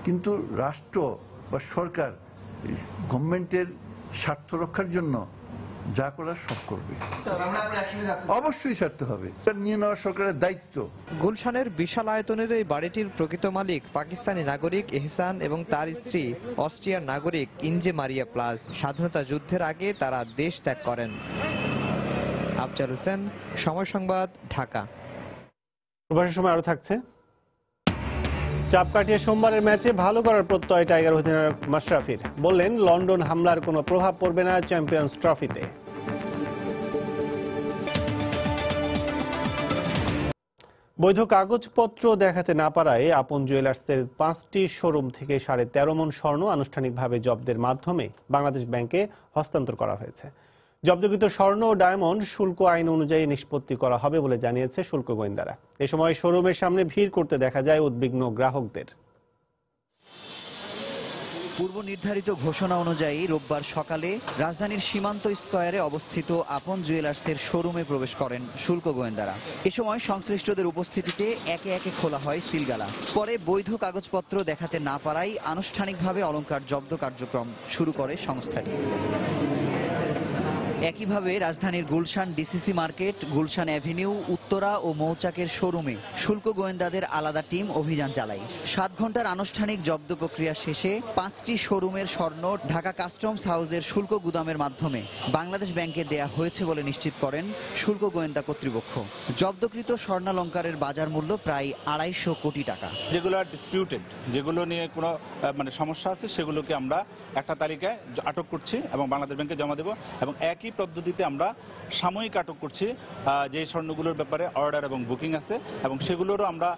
[SPEAKER 22] কিন্তু রাষ্ট্র বা সরকার গভর্নমেন্টের স্বার্থ রক্ষার জন্য যা করার সব করবে, অবশ্যই ছাড়তে হবে, তার নিয়ে নেওয়া সরকারের দায়িত্ব।
[SPEAKER 3] গুলশানের বিশাল আয়তনের এই বাড়িটির প্রকৃত মালিক পাকিস্তানি নাগরিক এহসান এবং তার স্ত্রী অস্ট্রিয়ার নাগরিক ইনজে মারিয়া প্লাস। স্বাধীনতা যুদ্ধের আগে তারা দেশ ত্যাগ করেন। আফজাল হোসেন, সময় সংবাদ, ঢাকা।
[SPEAKER 1] প্রবাসের সময় আরো থাকছে। চাপ কাটিয়ে সোমবারের ম্যাচে ভালো করার প্রত্যয় টাইগার অধিনায়ক মাশরাফির। বললেন লন্ডন হামলার কোনো প্রভাব পড়বে না চ্যাম্পিয়ন্স ট্রফিতে। বৈধ কাগজপত্র দেখাতে না পারায় আপন জুয়েলার্সের 5টি শোরুম থেকে 13.5 মণ স্বর্ণ আনুষ্ঠানিকভাবে জব্দের মাধ্যমে বাংলাদেশ ব্যাংকে হস্তান্তর করা হয়েছে। জব্দকৃত স্বর্ণ ও ডায়মন্ড শুল্ক আইন অনুযায়ী নিষ্পত্তি করা হবে বলে জানিয়েছে শুল্ক গোয়েন্দারা। এ সময় শোরুমের সামনে ভিড় করতে দেখা যায় উদ্বিগ্ন গ্রাহকদের।
[SPEAKER 23] পূর্ব নির্ধারিত ঘোষণা অনুযায়ী রোববার সকালে রাজধানীর সীমান্ত স্কয়ারে অবস্থিত আপন জুয়েলার্সের শোরুমে প্রবেশ করেন শুল্ক গোয়েন্দারা। এ সময় সংশ্লিষ্টদের উপস্থিতিতে একে একে খোলা হয় সিলগালা। পরে বৈধ কাগজপত্র দেখাতে না পারায় আনুষ্ঠানিকভাবে অলংকার জব্দ কার্যক্রম শুরু করে সংস্থাটি। একইভাবে রাজধানীর Gulshan DCC market, Gulshan avenue, Uttara ও মৌচাকের শোরুমে শুল্ক গোয়েন্দাদের আলাদা টিম অভিযান চালায়। 7 ঘন্টার আনুষ্ঠানিক জব্দ প্রক্রিয়া শেষে 5টি শোরুমের স্বর্ণ ঢাকা কাস্টমস হাউসের শুল্ক গুদামের মাধ্যমে বাংলাদেশ ব্যাংকে দেয়া হয়েছে বলে নিশ্চিত করেন শুল্ক গোয়েন্দা কর্তৃপক্ষ। জব্দকৃত স্বর্ণালংকারের বাজার মূল্য প্রায় 250 কোটি টাকা।
[SPEAKER 24] যেগুলো ডিসপিউটেড, যেগুলো নিয়ে কোনো সমস্যা আছে, সেগুলোকে আমরা একটা তালিকায় আটক করছি এবং বাংলাদেশ ব্যাংকে জমা দেব, এবং একই পদ্ধতিতে আমরা সাময়িক আটক করছি যে স্বর্ণগুলোর ব্যাপারে অর্ডার এবং বুকিং আছে, এবং সেগুলোরও আমরা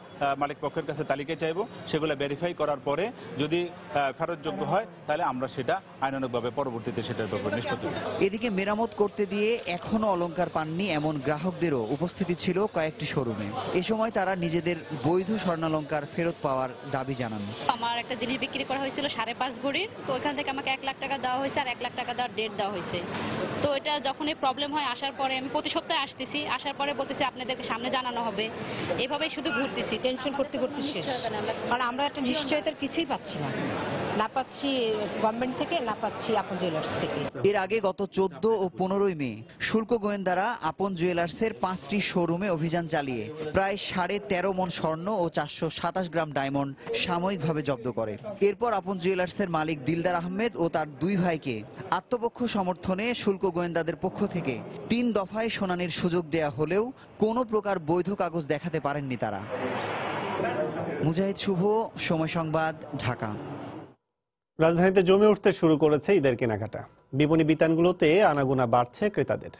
[SPEAKER 24] মালিক পক্ষের কাছে তালিকায় চাইব। সেগুলো ভেরিফাই করার পরে যদি ফেরতযোগ্য হয় তাহলে আমরা সেটা আইনানুগভাবে পরবর্তীতে সেটার ব্যাপারে নিষ্পত্তি করব।
[SPEAKER 23] এদিকে মেরামত করতে দিয়ে এখনো অলংকার পাননি এমন গ্রাহকদেরও উপস্থিতি ছিল কয়েকটি শোরুমে। এ সময় তারা নিজেদের বৈধ স্বর্ণালংকার ফেরত পাওয়ার দাবি জানান।
[SPEAKER 25] আমার একটা জিনিস বিক্রি করা হয়েছিল 5.5 ভরির, তো ওইখান থেকে আমাকে 1 লাখ টাকা দেওয়া হয়েছে আর 1 লাখ টাকা দেওয়ার ডেট দেওয়া হয়েছে। তো এটা যখনই প্রবলেম হয়, আসার পরে আমি প্রতি সপ্তাহে আসতেছি, আসার পরে বলতেছি আপনাদেরকে সামনে জানানো হবে, এভাবেই শুধু ঘুরতেছি, টেনশন করতে শেষ। কারণ আমরা একটা নিশ্চয়তার কিছুই পাচ্ছি না পাচ্ছি গভর্নমেন্ট থেকে, না পাচ্ছি আপন জুয়েলার্স থেকে।
[SPEAKER 23] এর আগে গত 14 ও 15 মে শুল্ক গোয়েন্দারা আপন জুয়েলার্সের 5টি শোরুমে অভিযান চালিয়ে প্রায় 13.5 মণ স্বর্ণ ও 427 গ্রাম ডায়মন্ড সাময়িকভাবে জব্দ করে। এরপর আপন জুয়েলার্সের মালিক দিলদার আহমেদ ও তার 2 ভাইকে আত্মপক্ষ সমর্থনে শুল্ক গোয়েন্দাদের পক্ষ থেকে 3 দফায় শুনানির সুযোগ দেয়া হলেও কোনো প্রকার বৈধ কাগজ দেখাতে পারেননি তারা। মুজাহিদ শুভ, সময় সংবাদ, ঢাকা।
[SPEAKER 1] রাজধানীতে জমে উঠতে শুরু করেছে ঈদের কেনাকাটা। বিপণী বিতানগুলোতে আনাগোনা বাড়ছে ক্রেতাদের।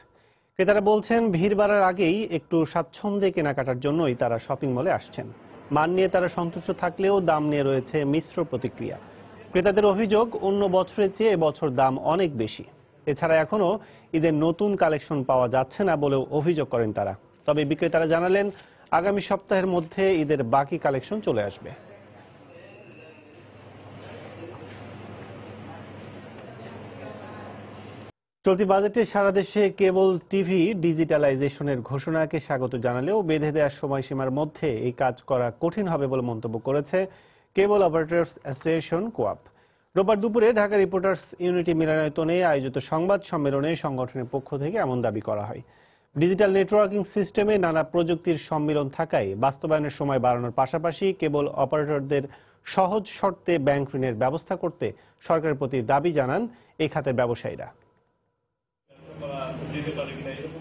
[SPEAKER 1] ক্রেতারা বলছেন ভিড় বাড়ার আগেই একটু স্বাচ্ছন্দ্যে কেনাকাটার জন্যই তারা শপিং মলে আসছেন। মান নিয়ে তারা সন্তুষ্ট থাকলেও দাম নিয়ে রয়েছে মিশ্র প্রতিক্রিয়া। ক্রেতাদের অভিযোগ, অন্য বছরের চেয়ে এবছর দাম অনেক বেশি। এছাড়া এখনো ঈদের নতুন কালেকশন পাওয়া যাচ্ছে না বলেও অভিযোগ করেন তারা। তবে বিক্রেতারা জানালেন আগামী সপ্তাহের মধ্যে ঈদের বাকি কালেকশন চলে আসবে। চলতি বাজেটে সারা দেশে কেবল টিভি ডিজিটালাইজেশনের ঘোষণাকে স্বাগত জানালেও বেঁধে দেওয়ার সময়সীমার মধ্যে এই কাজ করা কঠিন হবে বলে মন্তব্য করেছে কেবল অপারেটরস অ্যাসোসিয়েশন কোঅপ। রোববার দুপুরে ঢাকা রিপোর্টার্স ইউনিটি মিলনায়তনে আয়োজিত সংবাদ সম্মেলনে সংগঠনের পক্ষ থেকে এমন দাবি করা হয়। ডিজিটাল নেটওয়ার্কিং সিস্টেমে নানা প্রযুক্তির সম্মিলন থাকায় বাস্তবায়নের সময় বাড়ানোর পাশাপাশি কেবল অপারেটরদের সহজ শর্তে ব্যাংক ঋণের ব্যবস্থা করতে সরকারের প্রতি দাবি জানান এই খাতের ব্যবসায়ীরা।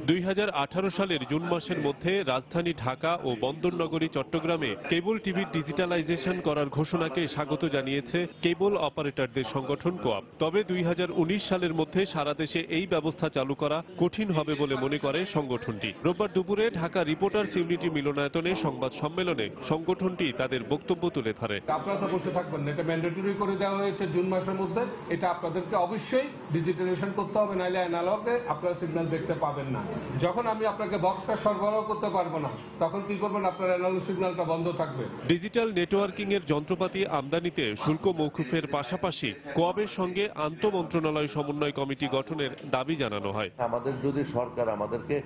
[SPEAKER 2] 2018 সালের জুন মাসের মধ্যে রাজধানী ঢাকা ও বন্দরনগরী চট্টগ্রামে কেবল টিভির ডিজিটালাইজেশন করার ঘোষণাকে স্বাগত জানিয়েছে কেবল অপারেটরদের সংগঠন কোঅপ। তবে 2019 সালের মধ্যে সারা দেশে এই ব্যবস্থা চালু করা কঠিন হবে বলে মনে করে সংগঠনটি। রোববার দুপুরে ঢাকা রিপোর্টার্স ইউনিটি মিলনায়তনে সংবাদ সম্মেলনে সংগঠনটি তাদের বক্তব্য তুলে ধরে।
[SPEAKER 16] আপনারা তো বসে থাকবেন না, এটা ম্যান্ডেটরি করে দেওয়া হয়েছে জুন মাসের মধ্যে। এটা আপনাদেরকে অবশ্যই ডিজিটালাইজেশন করতে হবে, নাহলে অ্যানালগে আপনারা সিগন্যাল দেখতে পাবেন না। যখন আমি আপনাকে বক্সটা সরবরাহ করতে পারবো না, তখন কি করবেন? আপনার অ্যানালগ সিগন্যালটা বন্ধ থাকবে।
[SPEAKER 2] ডিজিটাল নেটওয়ার্কিং এর যন্ত্রপাতি আমদানিতে শুল্ক মওকুফের পাশাপাশি কোঅপের সঙ্গে আন্তঃমন্ত্রণালয় সমন্বয় কমিটি গঠনের দাবি জানানো হয়।
[SPEAKER 4] আমাদের যদি সরকার আমাদেরকে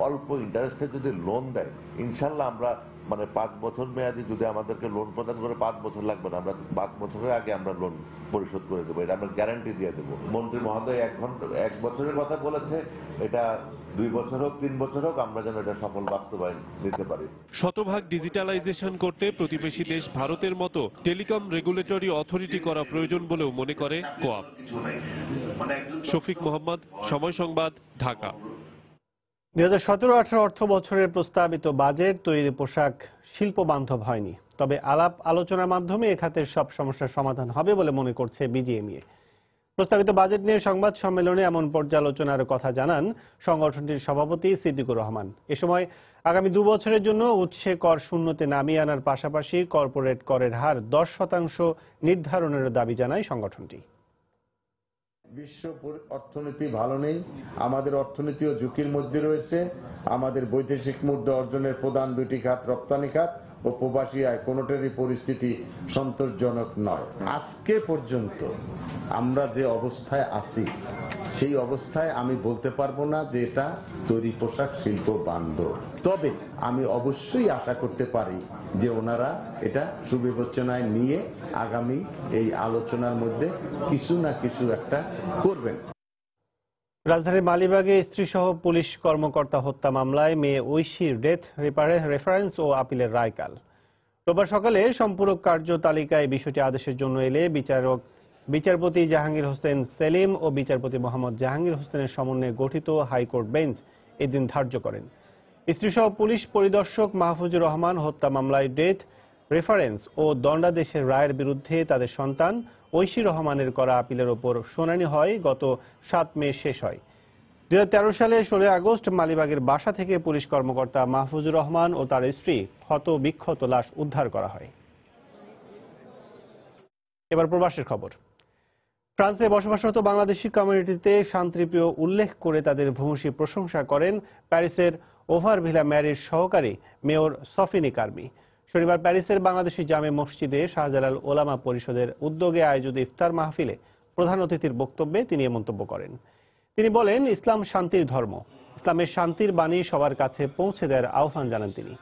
[SPEAKER 4] অল্প ইন্টারেস্টে যদি লোন দেয়, ইনশাল্লাহ আমরা 5 বছর মেয়াদি যদি আমাদেরকে লোন প্রদান করে 5 বছর লাগবে না, আমরা 5 বছরের আগে আমরা লোন পরিশোধ করে দেবো, এটা আমরা গ্যারান্টি দিয়ে দেবো। মন্ত্রী মহোদয় 1 বছরের কথা বলেছে, এটা 2 বছর হোক 3 বছর হোক, আমরা যেন এটা সফল বাস্তবায়ন নিতে পারি।
[SPEAKER 2] শতভাগ ডিজিটালাইজেশন করতে প্রতিবেশী দেশ ভারতের মতো টেলিকম রেগুলেটরি অথরিটি করা প্রয়োজন বলেও মনে করে কোঅপ। শফিক মোহাম্মদ, সময় সংবাদ, ঢাকা।
[SPEAKER 1] 2017-18 অর্থ বছরের প্রস্তাবিত বাজেট তৈরি পোশাক শিল্প বান্ধব হয়নি। তবে আলাপ আলোচনার মাধ্যমে এ খাতের সব সমস্যার সমাধান হবে বলে মনে করছে বিজিএমইএ। প্রস্তাবিত বাজেট নিয়ে সংবাদ সম্মেলনে এমন পর্যালোচনার কথা জানান সংগঠনটির সভাপতি সিদ্দিকুর রহমান। এ সময় আগামী 2 বছরের জন্য উৎসে কর শূন্যতে নামিয়ে আনার পাশাপাশি কর্পোরেট করের হার 10% নির্ধারণের দাবি জানায় সংগঠনটি।
[SPEAKER 5] বিশ্ব অর্থনীতি ভালো নেই, আমাদের অর্থনীতিও ঝুঁকির মধ্যে রয়েছে। আমাদের বৈদেশিক মুদ্রা অর্জনের প্রধান 2টি খাত রপ্তানি খাত ও প্রবাসী আয়, কোনোটারই পরিস্থিতি সন্তোষজনক নয়। আজকে পর্যন্ত আমরা যে অবস্থায় আছি সেই অবস্থায় আমি বলতে পারবো না যে এটা তৈরি পোশাক শিল্প বান্ধব। তবে আমি অবশ্যই আশা করতে পারি যে ওনারা এটা সুবিবেচনায় নিয়ে আগামী এই আলোচনার মধ্যে কিছু না কিছু একটা করবেন।
[SPEAKER 1] রাজধানীর মালিবাগে স্ত্রীসহ পুলিশ কর্মকর্তা হত্যা মামলায় মেয়ে ঐশীর ডেথ রেফারেন্স ও আপিলের রায় কাল। রোববার সকালে সম্পূরক কার্য তালিকায় বিষয়টি আদেশের জন্য এলে বিচারপতি জাহাঙ্গীর হোসেন সেলিম ও বিচারপতি মোহাম্মদ জাহাঙ্গীর হোসেনের সমন্বয়ে গঠিত হাইকোর্ট বেঞ্চ এদিন ধার্য করেন। স্ত্রীসহ পুলিশ পরিদর্শক মাহফুজুর রহমান হত্যা মামলায় ডেথ রেফারেন্স ও দণ্ডাদেশের রায়ের বিরুদ্ধে তাদের সন্তান ঐশী রহমানের করা আপিলের ওপর শুনানি হয় গত 7 মে শেষ হয়। 2013 সালে 16 আগস্ট মালিবাগের বাসা থেকে পুলিশ কর্মকর্তা মাহফুজুর রহমান ও তার স্ত্রী ক্ষত বিক্ষত লাশ উদ্ধার করা হয়। এবার প্রবাসের খবর। ফ্রান্সে বসবাসরত বাংলাদেশি কমিউনিটিতে শান্তিপ্রিয় উল্লেখ করে তাদের ভূয়সী প্রশংসা করেন প্যারিসের ওভারভিলা ম্যারির সহকারী মেয়র সফিনি কার্মি। শনিবার প্যারিসের বাংলাদেশি জামে মসজিদে শাহজালাল ওলামা পরিষদের উদ্যোগে আয়োজিত ইফতার মাহফিলে প্রধান অতিথির বক্তব্যে তিনি এ মন্তব্য করেন। তিনি বলেন, ইসলাম শান্তির ধর্ম, ইসলামের শান্তির বাণী সবার কাছে পৌঁছে দেওয়ার আহ্বান জানান তিনি।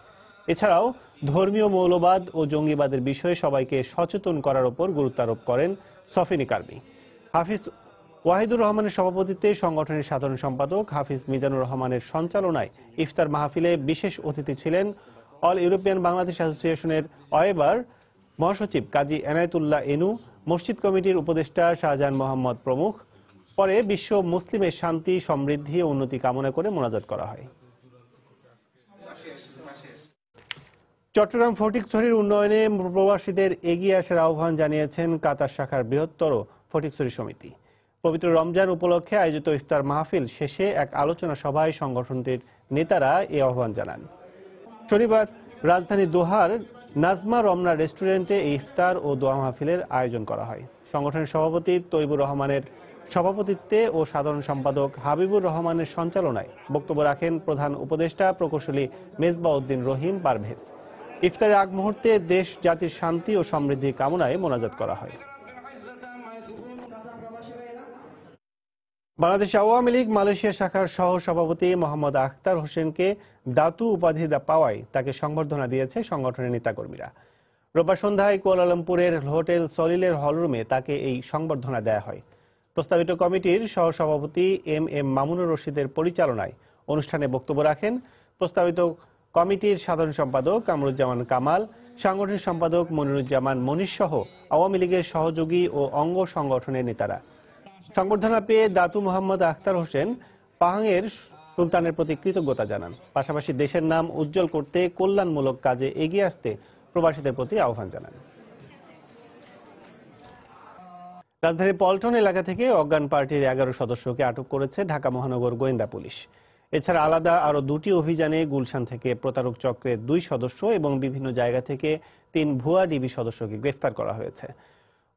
[SPEAKER 1] এছাড়াও ধর্মীয় মৌলবাদ ও জঙ্গিবাদের বিষয়ে সবাইকে সচেতন করার উপর গুরুত্ব আরোপ করেন সফিনি কার্মি। হাফিজ ওয়াহিদুর রহমানের সভাপতিত্বে সংগঠনের সাধারণ সম্পাদক হাফিজ মিজানুর রহমানের সঞ্চালনায় ইফতার মাহফিলে বিশেষ অতিথি ছিলেন অল ইউরোপিয়ান বাংলাদেশ অ্যাসোসিয়েশনের অয়েবার মহাসচিব কাজী এনায়েতুল্লাহ এনু, মসজিদ কমিটির উপদেষ্টা শাহজাহান মোহাম্মদ প্রমুখ। পরে বিশ্ব মুসলিমের শান্তি, সমৃদ্ধি ও উন্নতি কামনা করে মোনাজাত করা হয়। চট্টগ্রাম ফটিকছড়ির উন্নয়নে প্রবাসীদের এগিয়ে আসার আহ্বান জানিয়েছেন কাতার শাখার বৃহত্তর ফটিকছড়ি সমিতি। পবিত্র রমজান উপলক্ষে আয়োজিত ইফতার মাহফিল শেষে এক আলোচনা সভায় সংগঠনটির নেতারা এই আহ্বান জানান। শনিবার রাজধানী দোহার নাজমা রমনা রেস্টুরেন্টে এই ইফতার ও দোয়া মাহফিলের আয়োজন করা হয়। সংগঠনের সভাপতি তৈবুর রহমানের সভাপতিত্বে ও সাধারণ সম্পাদক হাবিবুর রহমানের সঞ্চালনায় বক্তব্য রাখেন প্রধান উপদেষ্টা প্রকৌশলী মেজবাউদ্দিন রহিম পারভেজ। ইফতারের আগ মুহূর্তে দেশ জাতির শান্তি ও সমৃদ্ধি কামনায় মোনাজাত করা হয়। বাংলাদেশ আওয়ামী লীগ মালয়েশিয়া শাখার সহ সভাপতি মোহাম্মদ আখতার হোসেনকে দাতু উপাধি পাওয়ায় তাকে সংবর্ধনা দিয়েছে সংগঠনের নেতাকর্মীরা। রোববার সন্ধ্যায় কুয়ালালামপুরের হোটেল সলিলের হলরুমে তাকে এই সংবর্ধনা দেয়া হয়। প্রস্তাবিত কমিটির সহসভাপতি এম মামুনুর রশিদের পরিচালনায় অনুষ্ঠানে বক্তব্য রাখেন প্রস্তাবিত কমিটির সাধারণ সম্পাদক কামরুজ্জামান কামাল, সাংগঠনিক সম্পাদক মনিরুজ্জামান মনির সহ আওয়ামী লীগের সহযোগী ও অঙ্গ সংগঠনের নেতারা। সংবর্ধনা পেয়ে দাতু মোহাম্মদ আখতার হোসেন পাহাংয়ের সুলতানের প্রতি কৃতজ্ঞতা জানান। পাশাপাশি দেশের নাম উজ্জ্বল করতে কল্যাণমূলক কাজে এগিয়ে আসতে প্রবাসীদের প্রতি আহ্বান জানান। রাজধানীর পল্টন এলাকা থেকে অজ্ঞান পার্টির 11 সদস্যকে আটক করেছে ঢাকা মহানগর গোয়েন্দা পুলিশ। এছাড়া আলাদা আরো 2টি অভিযানে গুলশান থেকে প্রতারক চক্রের 2 সদস্য এবং বিভিন্ন জায়গা থেকে 3 ভুয়া ডিবি সদস্যকে গ্রেফতার করা হয়েছে।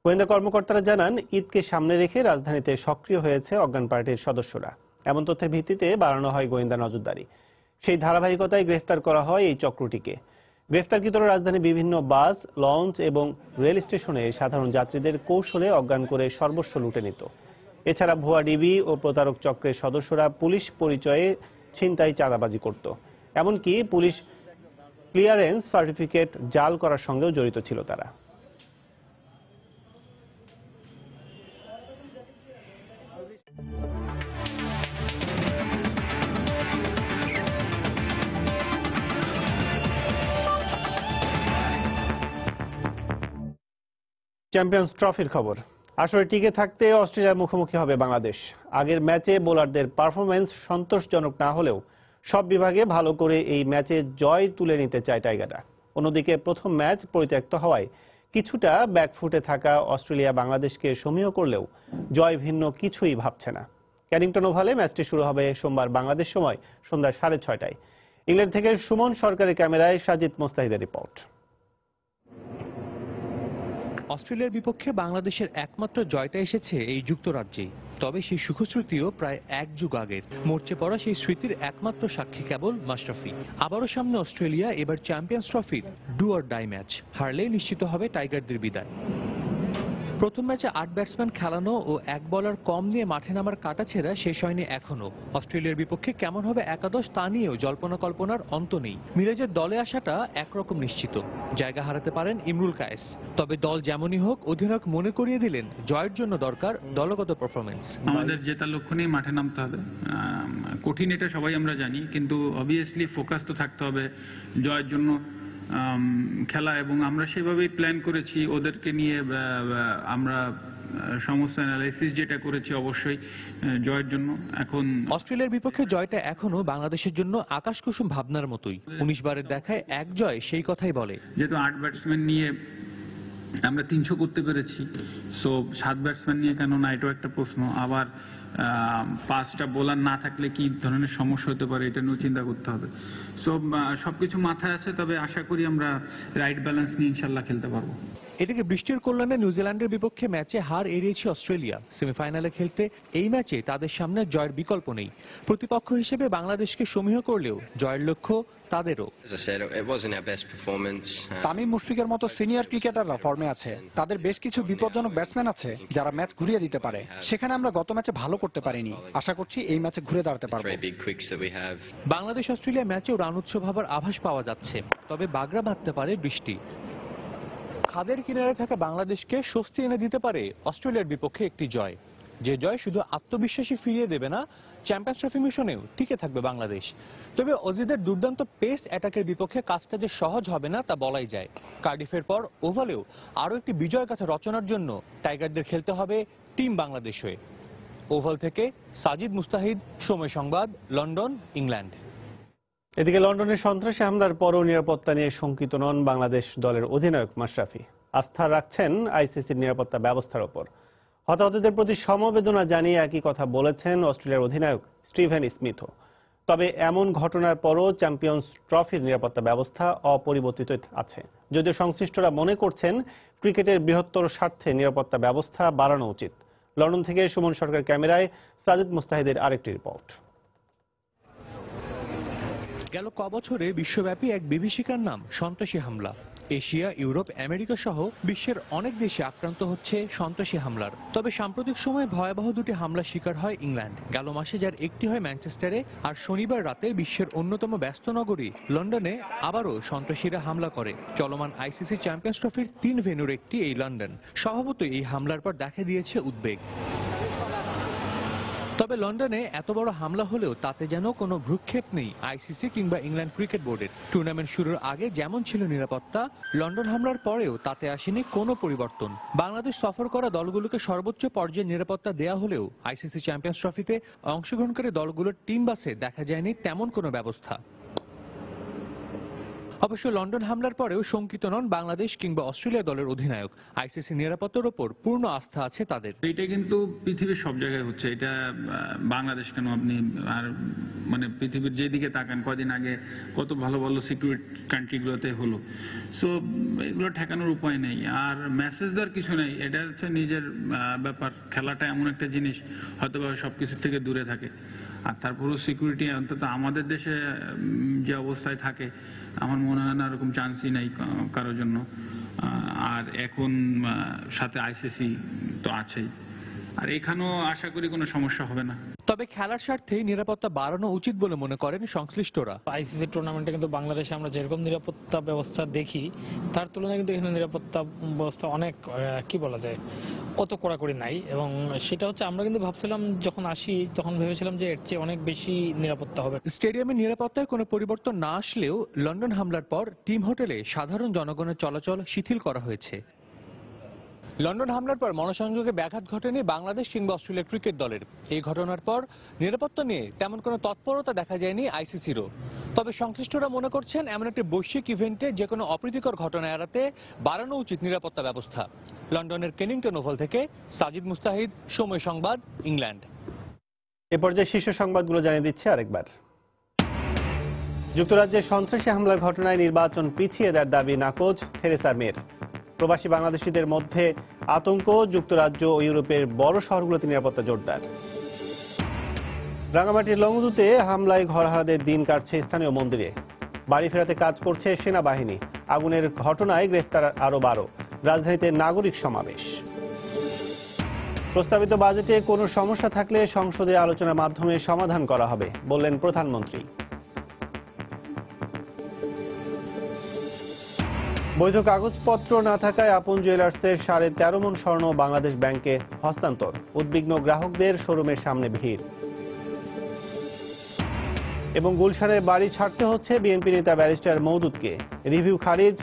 [SPEAKER 1] গোয়েন্দা কর্মকর্তারা জানান, ঈদকে সামনে রেখে রাজধানীতে সক্রিয় হয়েছে অজ্ঞান পার্টির সদস্যরা। এমন তথ্যের ভিত্তিতে বাড়ানো হয় গোয়েন্দা নজরদারি। সেই ধারাবাহিকতায় গ্রেফতার করা হয় এই চক্রটিকে। গ্রেফতারকৃতরা রাজধানীর বিভিন্ন বাস, লঞ্চ এবং রেল স্টেশনে সাধারণ যাত্রীদের কৌশলে অজ্ঞান করে সর্বস্ব লুটে নিত। এছাড়া ভুয়া ডিবি ও প্রতারক চক্রের সদস্যরা পুলিশ পরিচয়ে ছিনতাই, চাঁদাবাজি করত। এমনকি পুলিশ ক্লিয়ারেন্স সার্টিফিকেট জাল করার সঙ্গেও জড়িত ছিল তারা। চ্যাম্পিয়ন্স ট্রফির খবর। আসলে টিকে থাকতে অস্ট্রেলিয়ার মুখোমুখি হবে বাংলাদেশ। আগের ম্যাচে বোলারদের পারফরম্যান্স সন্তোষজনক না হলেও সব বিভাগে ভালো করে এই ম্যাচে জয় তুলে নিতে চায় টাইগাররা। অন্যদিকে প্রথম ম্যাচ পরিত্যক্ত হওয়ায় কিছুটা ব্যাকফুটে থাকা অস্ট্রেলিয়া বাংলাদেশকে সমীহ করলেও জয় ভিন্ন কিছুই ভাবছে না। ক্যানিংটন ওভালে ম্যাচটি শুরু হবে সোমবার বাংলাদেশ সময় সন্ধ্যা 6:30টায়। ইংল্যান্ড থেকে সুমন সরকারের ক্যামেরায় সাজিদ মোস্তাহিদের রিপোর্ট।
[SPEAKER 6] অস্ট্রেলিয়ার বিপক্ষে বাংলাদেশের একমাত্র জয়টা এসেছে এই যুক্তরাজ্যেই। তবে সেই সুখস্মৃতিও প্রায় 1 যুগ আগের। মরচে পড়া সেই স্মৃতির একমাত্র সাক্ষী কেবল মাশরাফি। আবারও সামনে অস্ট্রেলিয়া, এবার চ্যাম্পিয়ন্স ট্রফির ডু অর ডাই ম্যাচ। হারলেই নিশ্চিত হবে টাইগারদের বিদায়। প্রথম ম্যাচে 8 ব্যাটসম্যান খেলানো ও 1 বলার কম নিয়ে মাঠে নামার কাটাছেঁড়া শেষ হয়নি এখনো। অস্ট্রেলিয়ার বিপক্ষে কেমন হবে একাদশ তা নিয়েও জল্পনা কল্পনার অন্ত নেই। মিরাজের দলে আসাটা একরকম নিশ্চিত, জায়গা হারাতে পারেন ইমরুল কায়েস। তবে দল যেমনই হোক, অধিনায়ক মনে করিয়ে দিলেন জয়ের জন্য দরকার দলগত পারফরমেন্স।
[SPEAKER 7] আমাদের জেতার লক্ষ্য নিয়ে মাঠে নামতে হবে। কঠিন এটা সবাই আমরা জানি, কিন্তু অবভিয়াসলি ফোকাস তো থাকতে হবে জয়ের জন্য খেলা, এবং আমরা সেভাবেই প্ল্যান করেছি ওদেরকে নিয়ে। আমরা সমস্ত অ্যানালাইসিস যেটা করেছি অবশ্যই জয়ের জন্য। এখন
[SPEAKER 6] অস্ট্রেলিয়ার বিপক্ষে জয়টা এখনো বাংলাদেশের জন্য আকাশকুসুম ভাবনার মতোই। 19 বারের দেখায় 1 জয় সেই কথাই বলে।
[SPEAKER 7] যেহেতু 8 ব্যাটসম্যান নিয়ে আমরা 300 করতে পেরেছি, সো 7 ব্যাটসম্যান নিয়ে কেন না, এটাও একটা প্রশ্ন। আবার 5টা বোলার না থাকলে কি ধরনের সমস্যা হতে পারে, এটা নিয়েও চিন্তা করতে হবে। সো সবকিছু মাথায় আছে, তবে আশা করি আমরা রাইট ব্যালেন্স নিয়ে ইনশাল্লাহ খেলতে পারবো।
[SPEAKER 6] এদিকে বৃষ্টির কল্যাণে নিউজিল্যান্ডের বিপক্ষে ম্যাচে হার এড়িয়েছে অস্ট্রেলিয়া। সেমিফাইনালে খেলতে এই ম্যাচে তাদের সামনে জয়ের বিকল্প নেই। প্রতিপক্ষ হিসেবে বাংলাদেশকে সমীহ করলেও জয়ের লক্ষ্য তাদেরও।
[SPEAKER 9] তামিম মুশফিকের মতো সিনিয়র ক্রিকেটাররা ফর্মে আছে। তাদের বেশ কিছু বিপজ্জনক ব্যাটসম্যান আছে যারা ম্যাচ ঘুরিয়ে দিতে পারে। সেখানে আমরা গত ম্যাচে ভালো করতে পারিনি। আশা করছি এই ম্যাচে ঘুরে দাঁড়াতে পারবো।
[SPEAKER 6] বাংলাদেশ অস্ট্রেলিয়া ম্যাচেও রান উৎসব হবার আভাস পাওয়া যাচ্ছে, তবে বাগড়া বাঁধতে পারে বৃষ্টি। খাদের কিনারে থাকা বাংলাদেশকে স্বস্তি এনে দিতে পারে অস্ট্রেলিয়ার বিপক্ষে একটি জয়। যে জয় শুধু আত্মবিশ্বাসী ফিরিয়ে দেবে না, চ্যাম্পিয়ন্স ট্রফি মিশনেও টিকে থাকবে বাংলাদেশ। তবে অজিদের দুর্দান্ত পেস অ্যাটাকের বিপক্ষে কাজটা যে সহজ হবে না তা বলাই যায়। কার্ডিফের পর ওভালেও আরও একটি বিজয় গাথা রচনার জন্য টাইগারদের খেলতে হবে টিম বাংলাদেশ হয়ে। ওভাল থেকে সাজিদ মুস্তাহিদ, সময় সংবাদ, লন্ডন, ইংল্যান্ড।
[SPEAKER 1] এদিকে লন্ডনের সন্ত্রাসী হামলার পরও নিরাপত্তা নিয়ে শঙ্কিত নন বাংলাদেশ দলের অধিনায়ক মাশরাফি। আস্থা রাখছেন আইসিসির নিরাপত্তা ব্যবস্থার ওপর। হতাহতদের প্রতি সমবেদনা জানিয়ে একই কথা বলেছেন অস্ট্রেলিয়ার অধিনায়ক স্টিভেন স্মিথও। তবে এমন ঘটনার পরও চ্যাম্পিয়ন্স ট্রফির নিরাপত্তা ব্যবস্থা অপরিবর্তিত আছে, যদিও সংশ্লিষ্টরা মনে করছেন ক্রিকেটের বৃহত্তর স্বার্থে নিরাপত্তা ব্যবস্থা বাড়ানো উচিত। লন্ডন থেকে সুমন সরকার ক্যামেরায়, সাজিদ মুস্তাহিদের আরেকটি রিপোর্ট।
[SPEAKER 6] গেল কবছরে বিশ্বব্যাপী এক বিভীষিকার নাম সন্ত্রাসী হামলা। এশিয়া, ইউরোপ, আমেরিকা সহ বিশ্বের অনেক দেশে আক্রান্ত হচ্ছে সন্ত্রাসী হামলার। তবে সাম্প্রতিক সময়ে ভয়াবহ দুটি হামলার শিকার হয় ইংল্যান্ড। গেল মাসে যার একটি হয় ম্যানচেস্টারে, আর শনিবার রাতে বিশ্বের অন্যতম ব্যস্ত নগরী লন্ডনে আবারও সন্ত্রাসীরা হামলা করে। চলমান আইসিসি চ্যাম্পিয়ন্স ট্রফির 3 ভেন্যুর একটি এই লন্ডন। স্বভাবতই এই হামলার পর দেখা দিয়েছে উদ্বেগ। তবে লন্ডনে এত বড় হামলা হলেও তাতে যেন কোনো ভ্রুক্ষেপ নেই আইসিসি কিংবা ইংল্যান্ড ক্রিকেট বোর্ডের। টুর্নামেন্ট শুরুর আগে যেমন ছিল নিরাপত্তা, লন্ডন হামলার পরেও তাতে আসেনি কোনো পরিবর্তন। বাংলাদেশ সফর করা দলগুলোকে সর্বোচ্চ পর্যায়ে নিরাপত্তা দেয়া হলেও আইসিসি চ্যাম্পিয়ন্স ট্রফিতে অংশগ্রহণকারী দলগুলোর টিম বাসে দেখা যায়নি তেমন কোনো ব্যবস্থা। অবশ্য লন্ডন হামলার পরেও শঙ্কিত নন বাংলাদেশ কিংবা অস্ট্রেলিয়া দলের অধিনায়ক। আইসিসি নিরাপত্তার ওপর পূর্ণ আস্থা আছে তাদের।
[SPEAKER 7] এটা কিন্তু পৃথিবীর সব জায়গায় হচ্ছে, এটা বাংলাদেশ কেন, আপনি আর মানে পৃথিবীর যেদিকে তাকান, কদিন আগে কত ভালো ভালো সিকিউরিটি কান্ট্রিগুলোতে হলো। সো এগুলো ঠেকানোর উপায় নেই, আর মেসেজ দেওয়ার কিছু নেই। এটা হচ্ছে নিজের ব্যাপার। খেলাটা এমন একটা জিনিস হয়তো বা সবকিছুর থেকে দূরে থাকে, আর তারপরেও সিকিউরিটি অন্তত আমাদের দেশে যে অবস্থায় থাকে আমার মনে হয় না এরকম চান্সই নাই কারোর জন্য। আর এখন সাথে আইসিসি তো আছেই, আর এখানেও আশা করি কোনো সমস্যা হবে না।
[SPEAKER 6] তবে খেলার স্বার্থেই নিরাপত্তা বাড়ানো উচিত বলে মনে করেন সংশ্লিষ্টরা।
[SPEAKER 8] আইসিসি টুর্নামেন্টে কিন্তু বাংলাদেশে আমরা যেরকম নিরাপত্তা ব্যবস্থা দেখি তার তুলনায় কিন্তু এখানে নিরাপত্তা ব্যবস্থা অনেক কি বলা যায় অত কড়াকড়ি নাই, এবং সেটা হচ্ছে আমরা কিন্তু ভাবছিলাম যখন আসি তখন ভেবেছিলাম যে এর চেয়ে অনেক বেশি নিরাপত্তা হবে।
[SPEAKER 6] স্টেডিয়ামের নিরাপত্তায় কোনো পরিবর্তন না আসলেও লন্ডন হামলার পর টিম হোটেলে সাধারণ জনগণের চলাচল শিথিল করা হয়েছে। লন্ডন হামলার পর মনসংযোগে ব্যাঘাত ঘটেনি বাংলাদেশ কিংবা অস্ট্রেলিয়া ক্রিকেট দলের। এই ঘটনার পর নিরাপত্তা নিয়ে তেমন কোনো তৎপরতা দেখা যায়নি আইসিসিরও। তবে সংশ্লিষ্টরা মনে করছেন এমন একটি বৈশ্বিক ইভেন্টে যে কোনো অপ্রীতিকর ঘটনা এড়াতে বাড়ানো উচিত নিরাপত্তা ব্যবস্থা। লন্ডনের কেনিংটন ওভাল থেকে সাজিদ মুস্তাহিদ, সময় সংবাদ, ইংল্যান্ড।
[SPEAKER 1] এ পর্যায়ে শীর্ষ সংবাদগুলো জানিয়ে দিচ্ছে আরেকবার। যুক্তরাজ্যে সন্ত্রাসী হামলার ঘটনায় নির্বাচন পিছিয়ে দেওয়ার দাবি নাকচ থেরেসা মের। প্রবাসী বাংলাদেশিদের মধ্যে আতঙ্ক, যুক্তরাজ্য ও ইউরোপের বড় শহরগুলোতে নিরাপত্তা জোরদার। রাঙামাটির লংগদুতে হামলায় ঘরহারাদের দিন কাটছে স্থানীয় মন্দিরে। বাড়ি ফেরাতে কাজ করছে সেনাবাহিনী। আগুনের ঘটনায় গ্রেফতার আরো 12। রাজধানীতে নাগরিক সমাবেশ। প্রস্তাবিত বাজেটে কোনো সমস্যা থাকলে সংসদে আলোচনার মাধ্যমে সমাধান করা হবে বললেন প্রধানমন্ত্রী। বৈধ কাগজপত্র না থাকায় আপন জুয়েলার্সের 13.5 মণ স্বর্ণ বাংলাদেশ ব্যাংকে হস্তান্তর। উদ্বিগ্ন গ্রাহকদের শোরুমের সামনে ভিড়। এবং গুলশানের বাড়ি ছাড়তে হচ্ছে বিএনপি নেতা ব্যারিস্টার মওদুদকে। রিভিউ খারিজ,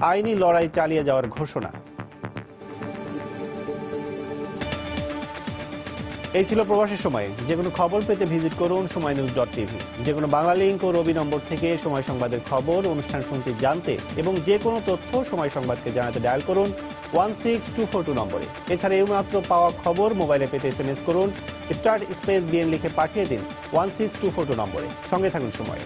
[SPEAKER 1] আইনি লড়াই চালিয়ে যাওয়ার ঘোষণা। এই ছিল প্রবাসী সময়। যে কোনো খবর পেতে ভিজিট করুন সময়নিউজ.tv। যে কোনো বাংলা লিংক ও রবি নম্বর থেকে সময় সংবাদের খবর, অনুষ্ঠান শুনতে জানতে এবং যে কোনো তথ্য সময় সংবাদকে জানাতে ডায়াল করুন 16242 নম্বরে। এছাড়া এইমাত্র পাওয়া খবর মোবাইলে পেতে SMS করুন *BN লিখে পাঠিয়ে দিন 16242 নম্বরে। সঙ্গে থাকুন সময়।